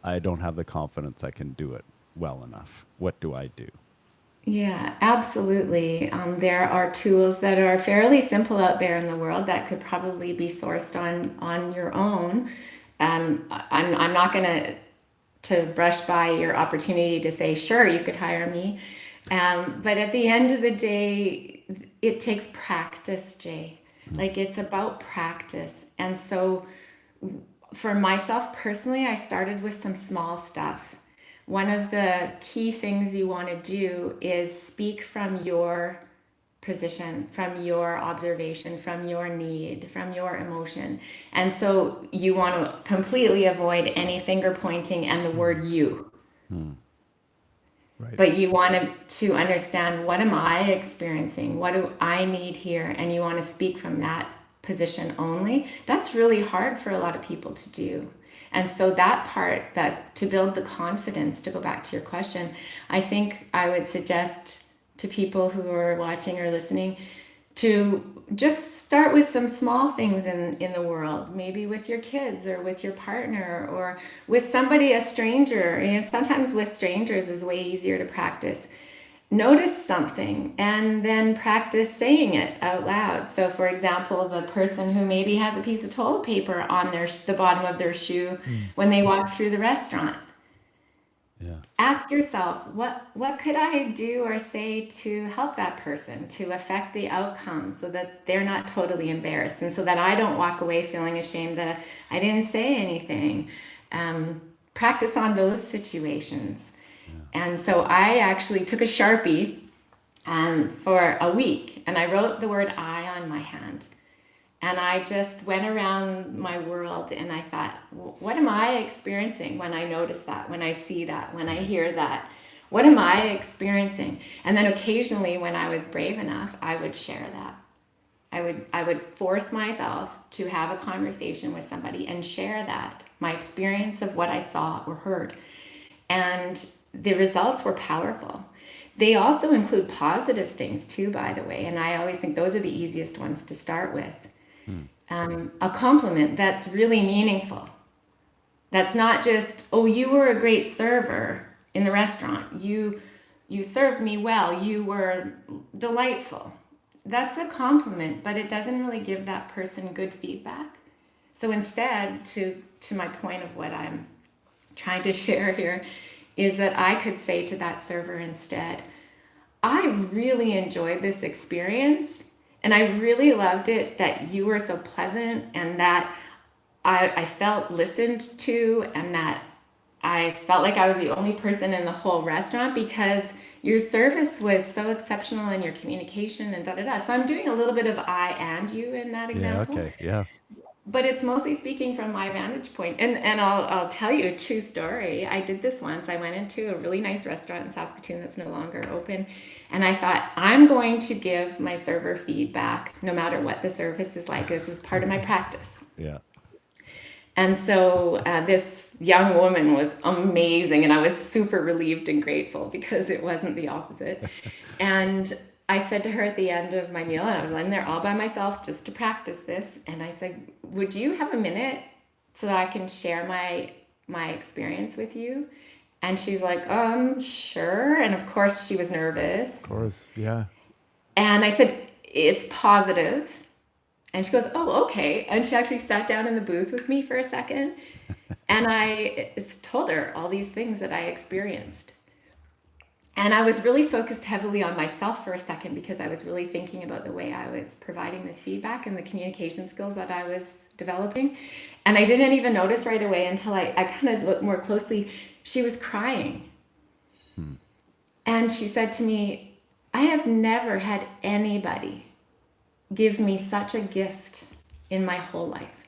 I don't have the confidence I can do it well enough? What do I do? Yeah, absolutely. There are tools that are fairly simple out there in the world that could probably be sourced on your own. I'm not going to brush by your opportunity to say, sure, you could hire me. But at the end of the day, it takes practice, Jay. Like, it's about practice. And so for myself personally, I started with some small stuff. One of the key things you want to do is speak from your position, from your observation, from your need, from your emotion. And so you want to completely avoid any finger pointing and the word you. Right. But you want to understand, what am I experiencing? What do I need here? And you want to speak from that position only. That's really hard for a lot of people to do. And so that part, that to build the confidence, to go back to your question, I think I would suggest to people who are watching or listening to just start with some small things in the world, maybe with your kids or with your partner or with somebody, a stranger. You know, sometimes with strangers is way easier to practice. Notice something and then practice saying it out loud. So for example, the person who maybe has a piece of toilet paper on the bottom of their shoe when they walk through the restaurant. Yeah. Ask yourself, what could I do or say to help that person, to affect the outcome so that they're not totally embarrassed and so that I don't walk away feeling ashamed that I didn't say anything. Practice on those situations. And so I actually took a Sharpie for a week and I wrote the word I on my hand. And I just went around my world and I thought, what am I experiencing when I notice that, when I see that, when I hear that? What am I experiencing? And then occasionally when I was brave enough, I would share that. I would force myself to have a conversation with somebody and share that, my experience of what I saw or heard. And the results were powerful. They also include positive things too, by the way. And I always think those are the easiest ones to start with. A compliment that's really meaningful. That's not just, oh, you were a great server in the restaurant. You served me well. You were delightful. That's a compliment, but it doesn't really give that person good feedback. So instead, to my point of what I'm trying to share here, is that I could say to that server instead, I really enjoyed this experience. And I really loved it that you were so pleasant and that I felt listened to and that I felt like I was the only person in the whole restaurant because your service was so exceptional in your communication and da-da-da. So I'm doing a little bit of I and you in that example. Yeah, okay, yeah. But it's mostly speaking from my vantage point. And I'll tell you a true story. I did this once. I went into a really nice restaurant in Saskatoon that's no longer open. And I thought, I'm going to give my server feedback no matter what the service is like. This is part of my practice. Yeah. And so this young woman was amazing. And I was super relieved and grateful because it wasn't the opposite. And I said to her at the end of my meal, and I was in there all by myself just to practice this. And I said, would you have a minute so that I can share my experience with you? And she's like, sure. And of course she was nervous. Of course, yeah. And I said, it's positive. And she goes, oh, okay. And she actually sat down in the booth with me for a second. And I told her all these things that I experienced. And I was really focused heavily on myself for a second because I was really thinking about the way I was providing this feedback and the communication skills that I was developing. And I didn't even notice right away until I kind of looked more closely. She was crying. And she said to me, I have never had anybody give me such a gift in my whole life.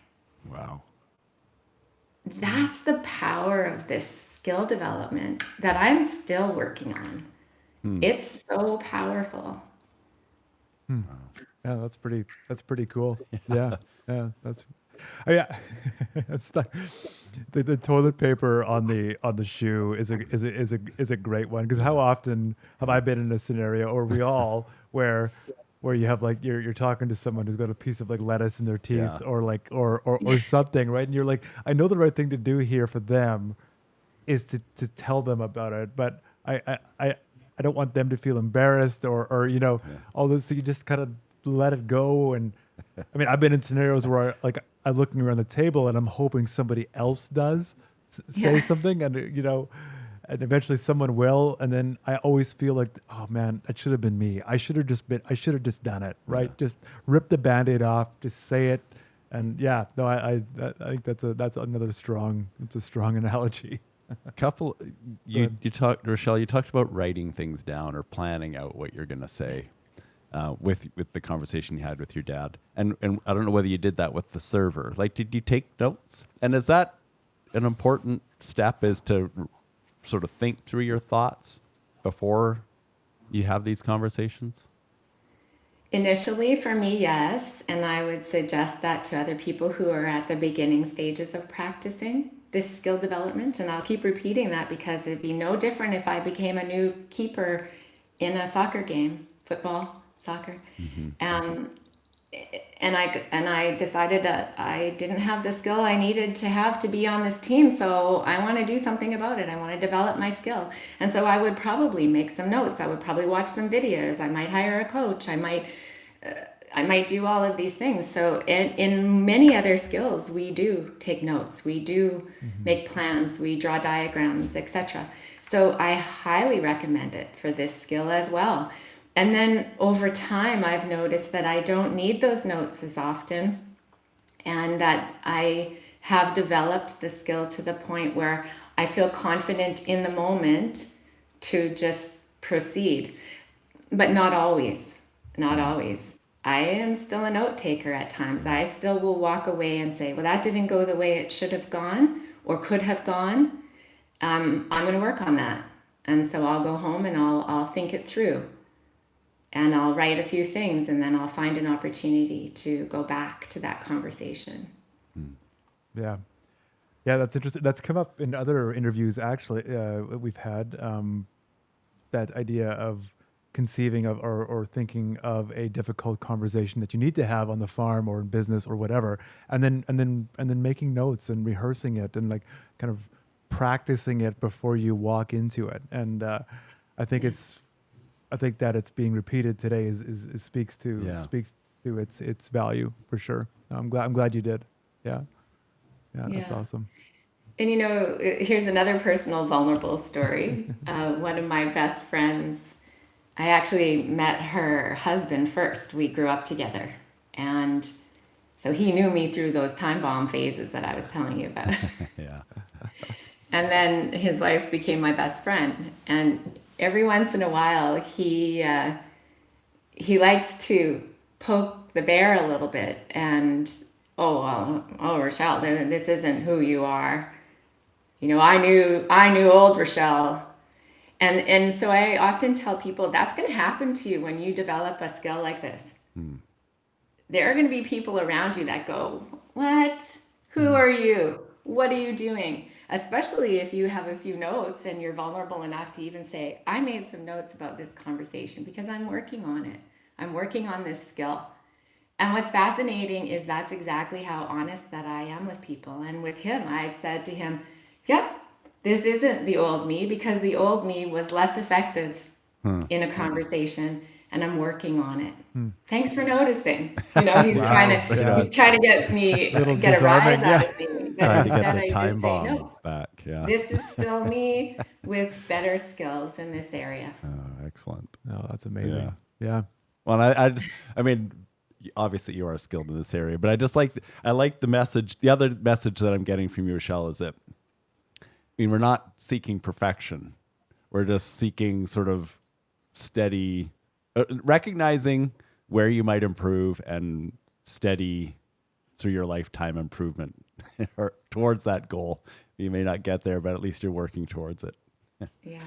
Wow. That's the power of this skill development that I'm still working on. It's so powerful. Yeah, that's pretty cool. Yeah, that's. Oh, yeah, the toilet paper on the shoe is a great one because how often have I been in a scenario, or we all, where you have like you're talking to someone who's got a piece of like lettuce in their teeth, Yeah. or like or something, right? And you're like, I know the right thing to do here for them is to tell them about it, but I don't want them to feel embarrassed or all this. So you just kind of let it go. And I mean, I've been in scenarios where I'm looking around the table and I'm hoping somebody else does say something, and and eventually someone will, and then I always feel like, oh man, that should have been me. I should have just done it, right? Yeah. Just rip the Band-Aid off, just say it. And yeah, no, I think that's another strong, it's a strong analogy. You talked, Rachelle, you talked about writing things down or planning out what you're going to say. with the conversation you had with your dad. And I don't know whether you did that with the server. Like, did you take notes? And is that an important step, is to sort of think through your thoughts before you have these conversations? Initially, for me, yes. And I would suggest that to other people who are at the beginning stages of practicing this skill development. And I'll keep repeating that because it'd be no different if I became a new keeper in a soccer game, football, soccer. And I decided that I didn't have the skill I needed to have to be on this team. So I want to do something about it. I want to develop my skill. And so I would probably make some notes. I would probably watch some videos. I might hire a coach. I might do all of these things. So in many other skills, we do take notes. We do make plans. We draw diagrams, etc. So I highly recommend it for this skill as well. And then over time, I've noticed that I don't need those notes as often, and that I have developed the skill to the point where I feel confident in the moment to just proceed. But not always, not always. I am still a note taker at times. I still will walk away and say, well, that didn't go the way it should have gone or could have gone. I'm going to work on that. And so I'll go home and I'll think it through. And I'll write a few things, and then I'll find an opportunity to go back to that conversation. Yeah. Yeah, that's interesting. That's come up in other interviews, actually, we've had, that idea of conceiving of or thinking of a difficult conversation that you need to have on the farm or in business or whatever, and then making notes and rehearsing it and like kind of practicing it before you walk into it. And I think that it's being repeated today is speaks to its value for sure. I'm glad you did. Yeah, that's Yeah. awesome. And here's another personal, vulnerable story. One of my best friends, I actually met her husband first. We grew up together. And so he knew me through those time bomb phases that I was telling you about. Yeah. And then his wife became my best friend. And every once in a while, he likes to poke the bear a little bit. And, Rachelle, this isn't who you are. I knew old Rachelle. And so I often tell people that's going to happen to you when you develop a skill like this. There are going to be people around you that go, what? Who are you? What are you doing? Especially if you have a few notes and you're vulnerable enough to even say, I made some notes about this conversation because I'm working on it. I'm working on this skill. And what's fascinating is that's exactly how honest that I am with people. And with him, I had said to him, yep, this isn't the old me because the old me was less effective in a conversation, and I'm working on it. Thanks for noticing. He's Wow. trying to get me Little get a rise disarming, out of me. But Trying to get instead, the I time just say, bomb no, back. Yeah. this is still me with better skills in this area. Oh, excellent. Oh, that's amazing. Yeah. Well, I mean, obviously you are skilled in this area, but I like the message. The other message that I'm getting from you, Rachelle, is that we're not seeking perfection. We're just seeking sort of steady, recognizing where you might improve and steady through your lifetime improvement or towards that goal. You may not get there, but at least you're working towards it. Yeah.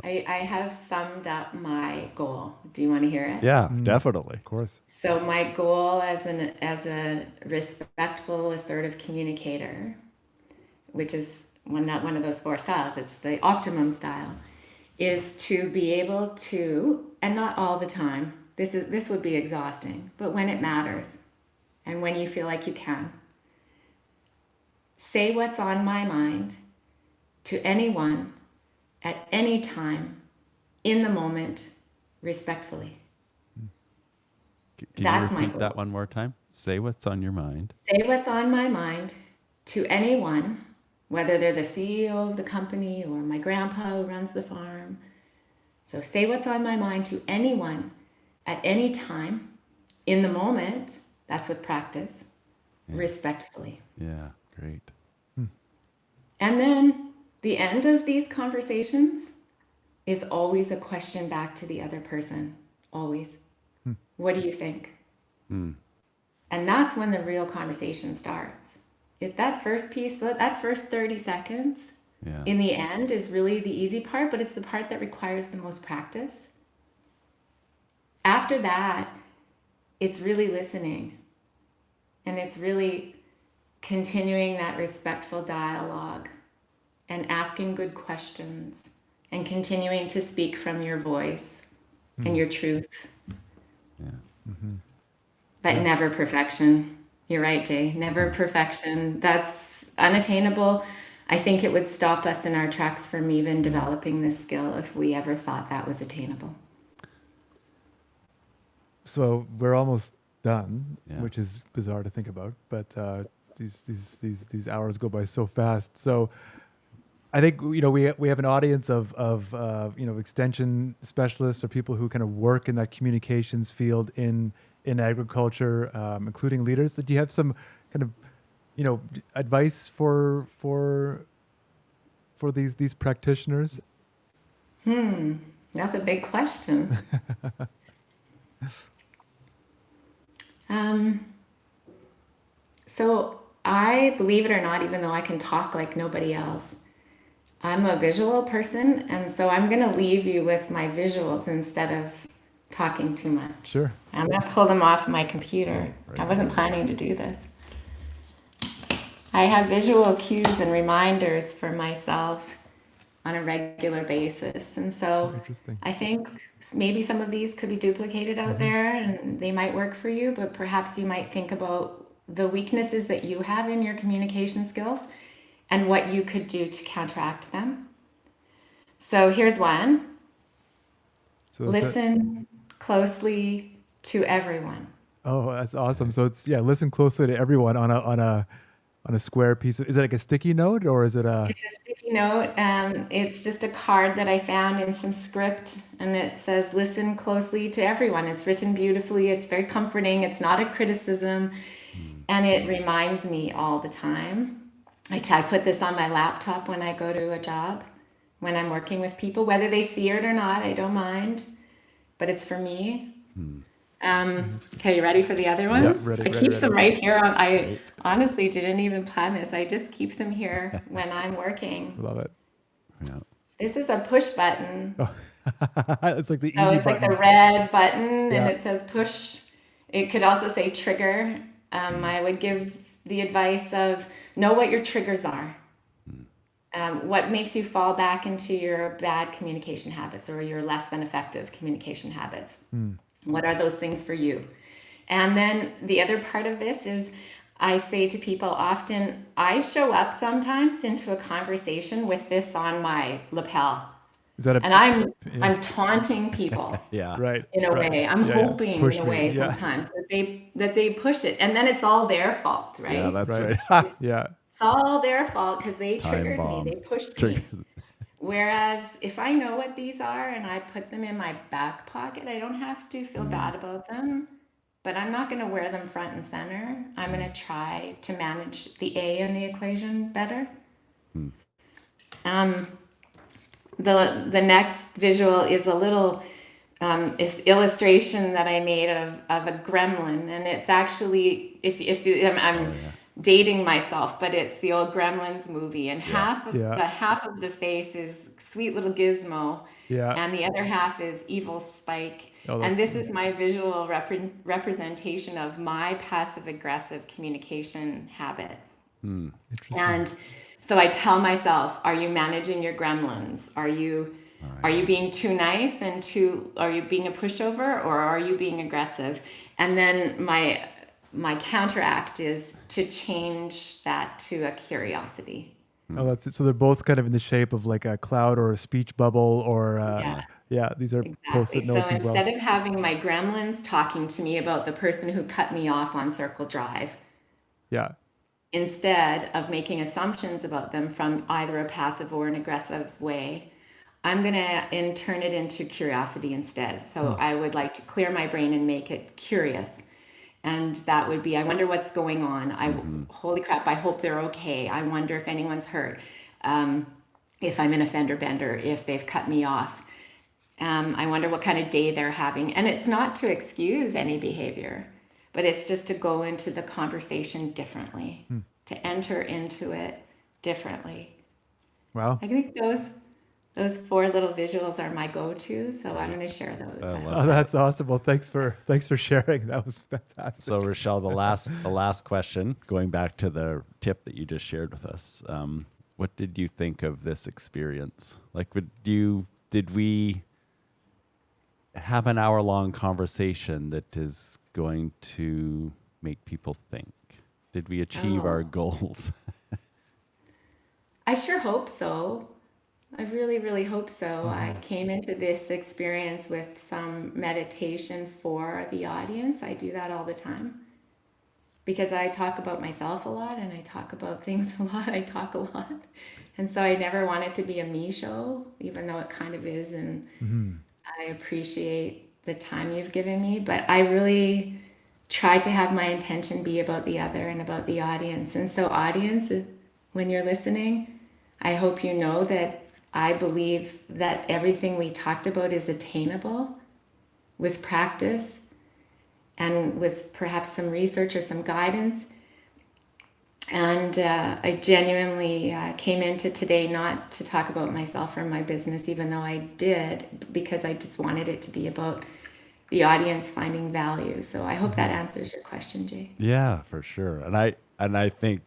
I have summed up my goal. Do you want to hear it? Yeah, definitely. Of course. So my goal as a respectful, assertive communicator, which is not one of those 4 styles, it's the optimum style, is to be able to, and not all the time, this would be exhausting, but when it matters and when you feel like you can, say what's on my mind to anyone at any time in the moment respectfully. Can That's you my repeat goal. that one more time? Say what's on your mind. Say what's on my mind to anyone, whether they're the CEO of the company or my grandpa who runs the farm. So say what's on my mind to anyone at any time in the moment. That's with practice, respectfully. Yeah, great. And then the end of these conversations is always a question back to the other person. Always. What do you think? Hmm. And that's when the real conversation starts. If that first piece, that first 30 seconds, Yeah. in the end is really the easy part, but it's the part that requires the most practice. After that, it's really listening. And it's really continuing that respectful dialogue and asking good questions and continuing to speak from your voice and your truth. Yeah. But never perfection. You're right, Jay. Never perfection. That's unattainable. I think it would stop us in our tracks from even developing this skill if we ever thought that was attainable. So we're almost done, Yeah. which is bizarre to think about, but these hours go by so fast. So I think we have an audience of extension specialists or people who kind of work in that communications field in agriculture, including leaders. Do you have some kind of advice for these practitioners? That's a big question. So I, believe it or not, even though I can talk like nobody else, I'm a visual person, and so I'm going to leave you with my visuals instead of talking too much. Sure. I'm going to pull them off my computer. I wasn't planning to do this. I have visual cues and reminders for myself on a regular basis. And so Interesting. I think maybe some of these could be duplicated out there and they might work for you, but perhaps you might think about the weaknesses that you have in your communication skills and what you could do to counteract them. So here's one. So Listen closely to everyone. Oh, that's awesome. So it's listen closely to everyone on a square piece of, is it like a sticky note or is it a? It's a sticky note. It's just a card that I found in some script, and it says, listen closely to everyone. It's written beautifully. It's very comforting. It's not a criticism. And it reminds me all the time. I put this on my laptop when I go to a job, when I'm working with people, whether they see it or not, I don't mind, but it's for me. Okay, you ready for the other ones? ready, I ready, keep ready. them right here. I honestly didn't even plan this. I just keep them here when I'm working. Love it. Yeah. This is a push button. It's like the So easy it's like button. the red button Yeah. and it says push. It could also say trigger. I would give the advice of know what your triggers are. What makes you fall back into your bad communication habits or your less than effective communication habits? What are those things for you? And then the other part of this is I say to people often, I show up sometimes into a conversation with this on my lapel. Is that a? And I'm taunting people Yeah. Right. in a right. way. I'm Yeah, yeah. hoping Push in a me. way Yeah. sometimes that they push it. And then it's all their fault, right? Yeah, that's Right. right. Yeah. It's all their fault because they Time triggered bomb. me. They pushed Trigger. me. Whereas if I know what these are and I put them in my back pocket, I don't have to feel bad about them. But I'm not going to wear them front and center. I'm going to try to manage the A in the equation better. The next visual is a little illustration that I made of a gremlin, and it's actually I'm dating myself, but it's the old Gremlins movie, and half of the face is sweet little Gizmo, and the other half is evil Spike. And this is my visual representation of my passive aggressive communication habit. And so I tell myself, are you managing your gremlins? Are you being too nice and are you being a pushover, or are you being aggressive? And then my counteract is to change that to a curiosity. Oh, that's it. So they're both kind of in the shape of like a cloud or a speech bubble or these are post-it notes So as well. instead of having my gremlins talking to me about the person who cut me off on Circle Drive, instead of making assumptions about them from either a passive or an aggressive way, I'm going to turn it into curiosity instead. So I would like to clear my brain and make it curious. And that would be, I wonder what's going on. Holy crap, I hope they're okay. I wonder if anyone's hurt. If I'm in a fender bender, if they've cut me off. I wonder what kind of day they're having. And it's not to excuse any behavior, but it's just to go into the conversation differently, to enter into it differently. Wow. I think those 4 little visuals are my go-to, so I'm going to share those. Oh, that's awesome. Well, thanks for sharing. That was fantastic. So Rachelle, the last question, going back to the tip that you just shared with us, what did you think of this experience? Like, did we have an hour-long conversation that is going to make people think? Did we achieve our goals? I sure hope so. I really, really hope so. I came into this experience with some meditation for the audience. I do that all the time because I talk about myself a lot and I talk about things a lot. I talk a lot. And so I never want it to be a me show, even though it kind of is. And I appreciate the time you've given me, but I really tried to have my intention be about the other and about the audience. And so audience, when you're listening, I hope you know that I believe that everything we talked about is attainable with practice and with perhaps some research or some guidance. And I genuinely came into today not to talk about myself or my business, even though I did, because I just wanted it to be about the audience finding value. So I hope that answers your question, Jay. Yeah, for sure. And I think,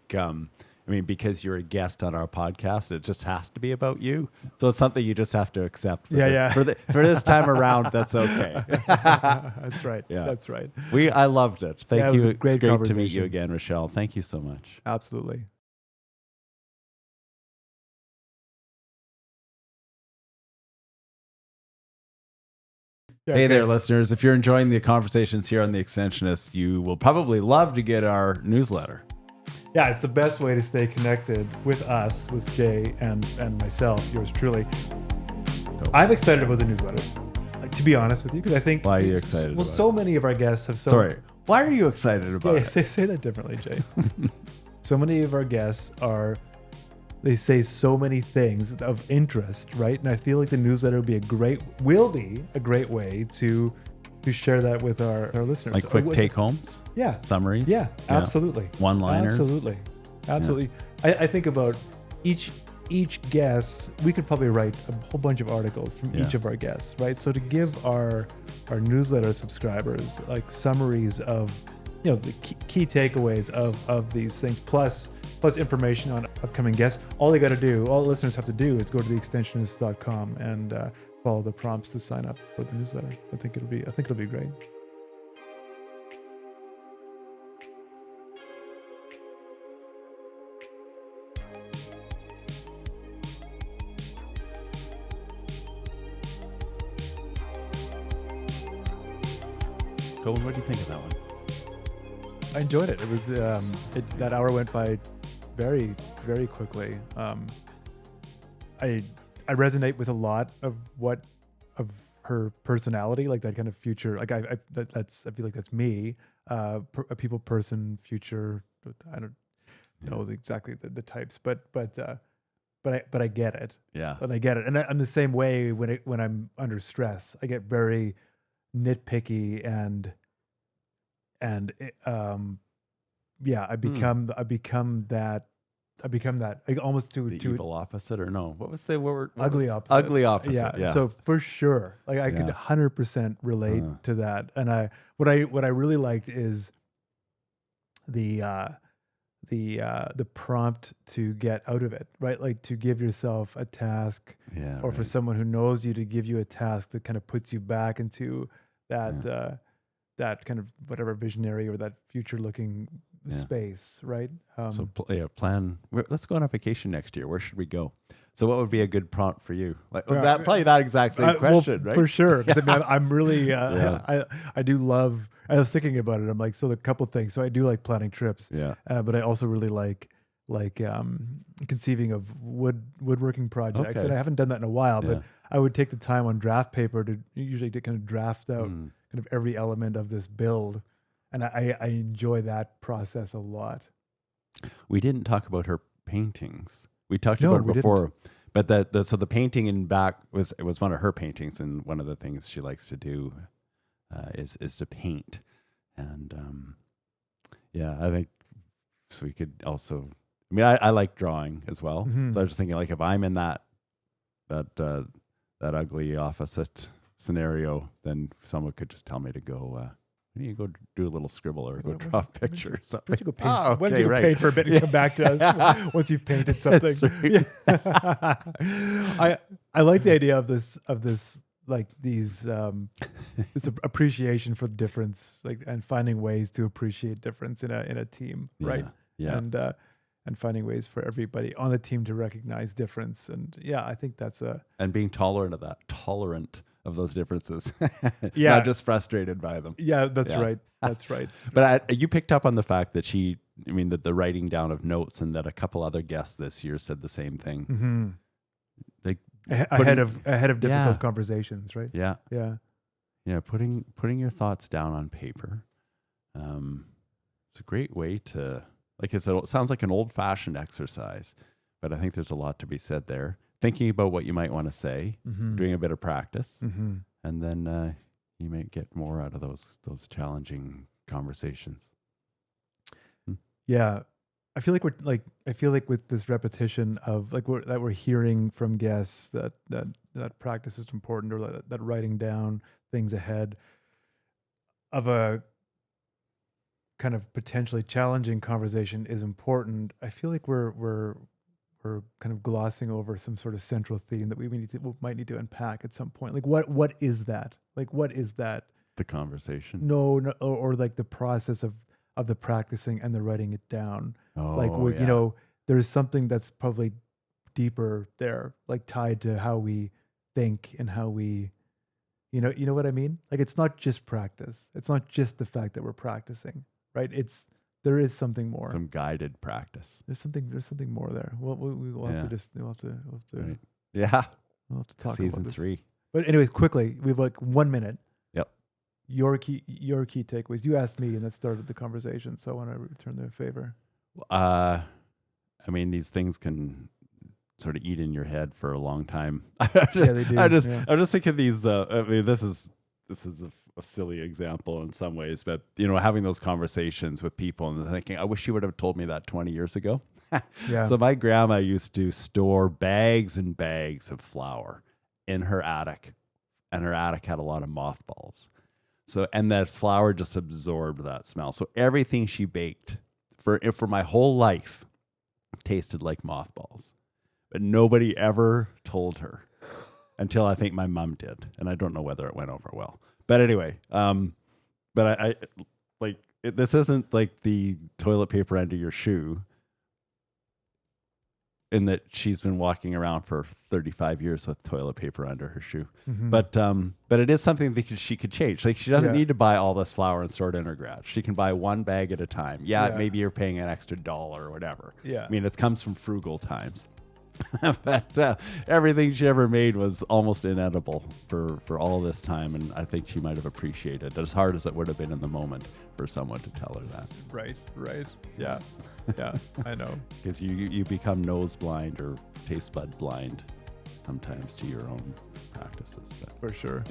because you're a guest on our podcast, it just has to be about you. So it's something you just have to accept. For this time around, that's okay. That's right. Yeah. That's right. I loved it. Thank you. It was a It's great great to meet you conversation. again, Rachelle. Thank you so much. Absolutely. Yeah, Hey okay. there, listeners. If you're enjoying the conversations here on The Extensionists, you will probably love to get our newsletter. Yeah, it's the best way to stay connected with us, with Jay and myself, yours truly. I'm excited about the newsletter, to be honest with you, because I think... Why are you excited Well, about so many of our guests have... Sorry. Why are you excited about it? Say that differently, Jay. So many of our guests they say so many things of interest, right? And I feel like the newsletter will be a great way to share that with our listeners. Like quick take-homes? Yeah. Summaries? Yeah, absolutely. One-liners? Absolutely. I think about each guest, we could probably write a whole bunch of articles from each of our guests, right? So to give our newsletter subscribers like summaries of the key takeaways of these things, plus information on upcoming guests, all the listeners have to do is go to theextensionists.com and follow the prompts to sign up for the newsletter. I think it'll be great. Toban, what do you think of that one? I enjoyed it. It was that hour went by very, very quickly. I resonate with a lot of her personality, like that kind of future. Like I feel like that's me, a people person, future. I don't know exactly the types, but I get it. Yeah. But I get it, and I'm the same way when I'm under stress. I get very nitpicky and I become that like almost to evil opposite, or no? What was the word? Ugly opposite. Ugly opposite. Yeah. So for sure, like I could 100% relate to that. And what I really liked is the prompt to get out of it, right? Like to give yourself a task, or for someone who knows you to give you a task that kind of puts you back into that that kind of whatever visionary or that future looking space, right? Plan. Let's go on a vacation next year. Where should we go? So what would be a good prompt for you? Like probably that exact same question, right? For sure. Because I'm really, I do love, I was thinking about it. I'm like, so a couple of things. So I do like planning trips, but I also really like conceiving of woodworking projects. And I haven't done that in a while, but I would take the time on draft paper to usually to kind of draft out kind of every element of this build. And I enjoy that process a lot. We didn't talk about her paintings. We talked about it before, But so the painting in back was one of her paintings, and one of the things she likes to do is to paint. And I think so. We could also. I mean, I like drawing as well. So I was just thinking, like, if I'm in that ugly opposite scenario, then someone could just tell me to go. You go do a little scribble or go draw a picture or something. Why don't you go paint, Oh, why don't you go paint for a bit and come back to us once you've painted something? I like the idea of this like these this appreciation for difference, like, and finding ways to appreciate difference in a team, right? Yeah. And finding ways for everybody on the team to recognize difference. And I think that's and being tolerant of those differences. Yeah. Not just frustrated by them. Yeah, that's right. That's right. But you picked up on the fact that that the writing down of notes, and that a couple other guests this year said the same thing. Mm-hmm. Like ahead of difficult conversations, right? Yeah. Yeah. Yeah. Putting your thoughts down on paper. It's a great way to, like, it sounds like an old-fashioned exercise, but I think there's a lot to be said there. Thinking about what you might want to say, doing a bit of practice, and then you might get more out of those challenging conversations. Yeah, I feel like with this repetition of like that we're hearing from guests that practice is important, or that writing down things ahead of a kind of potentially challenging conversation is important. I feel like we're kind of glossing over some sort of central theme that we might need to unpack at some point. Like what is that? Like what is that? The conversation. No, or like the process of the practicing and the writing it down. Oh, like there's something that's probably deeper there, like tied to how we think and how we, you know what I mean? Like it's not just practice. It's not just the fact that we're practicing, right? There is something more. Some guided practice. There's something more there. We'll have to Right. Yeah. We'll have to talk Season about this. 3. But anyways, quickly, we have like 1 minute. Yep. Your key takeaways. You asked me, and that started the conversation. So I want to return the favor. I mean, these things can sort of eat in your head for a long time. Yeah, they do. I'm just thinking these. I mean, this is a silly example in some ways, but having those conversations with people and thinking, I wish you would have told me that 20 years ago. Yeah. So my grandma used to store bags and bags of flour in her attic, and her attic had a lot of mothballs. So, and that flour just absorbed that smell. So everything she baked for my whole life tasted like mothballs, but nobody ever told her until I think my mom did. And I don't know whether it went over well. But anyway, but I like this isn't like the toilet paper under your shoe, in that she's been walking around for 35 years with toilet paper under her shoe. But it is something that she could change. Like she doesn't need to buy all this flour and store it in her garage. She can buy one bag at a time. Yeah. Maybe you're paying an extra $1 or whatever. Yeah. I mean, it comes from frugal times. But everything she ever made was almost inedible for all this time, and I think she might have appreciated it, as hard as it would have been in the moment for someone to tell her that. Right. Yeah. Yeah, I know. Because you become nose blind or taste bud blind sometimes to your own practices. But For sure.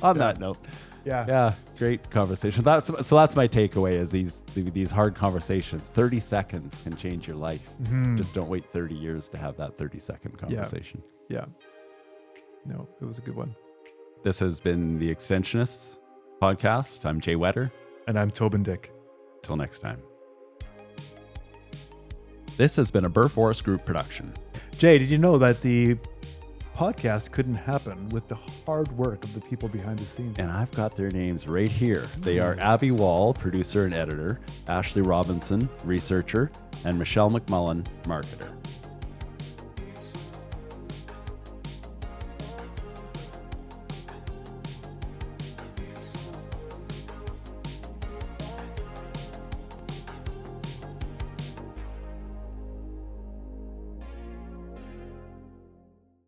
on that note, Yeah. great conversation. That's my takeaway is these hard conversations. 30 seconds can change your life. Just don't wait 30 years to have that 30-second conversation. Yeah. No, it was a good one. This has been the Extensionists podcast. I'm Jay Whetter. And I'm Toban Dyck. Till next time. This has been a Burr Forest Group production. Jay, did you know that the podcast couldn't happen with the hard work of the people behind the scenes? And I've got their names right here. They are Abby Wall, producer and editor, Ashley Robinson, researcher, and Michelle McMullen, marketer.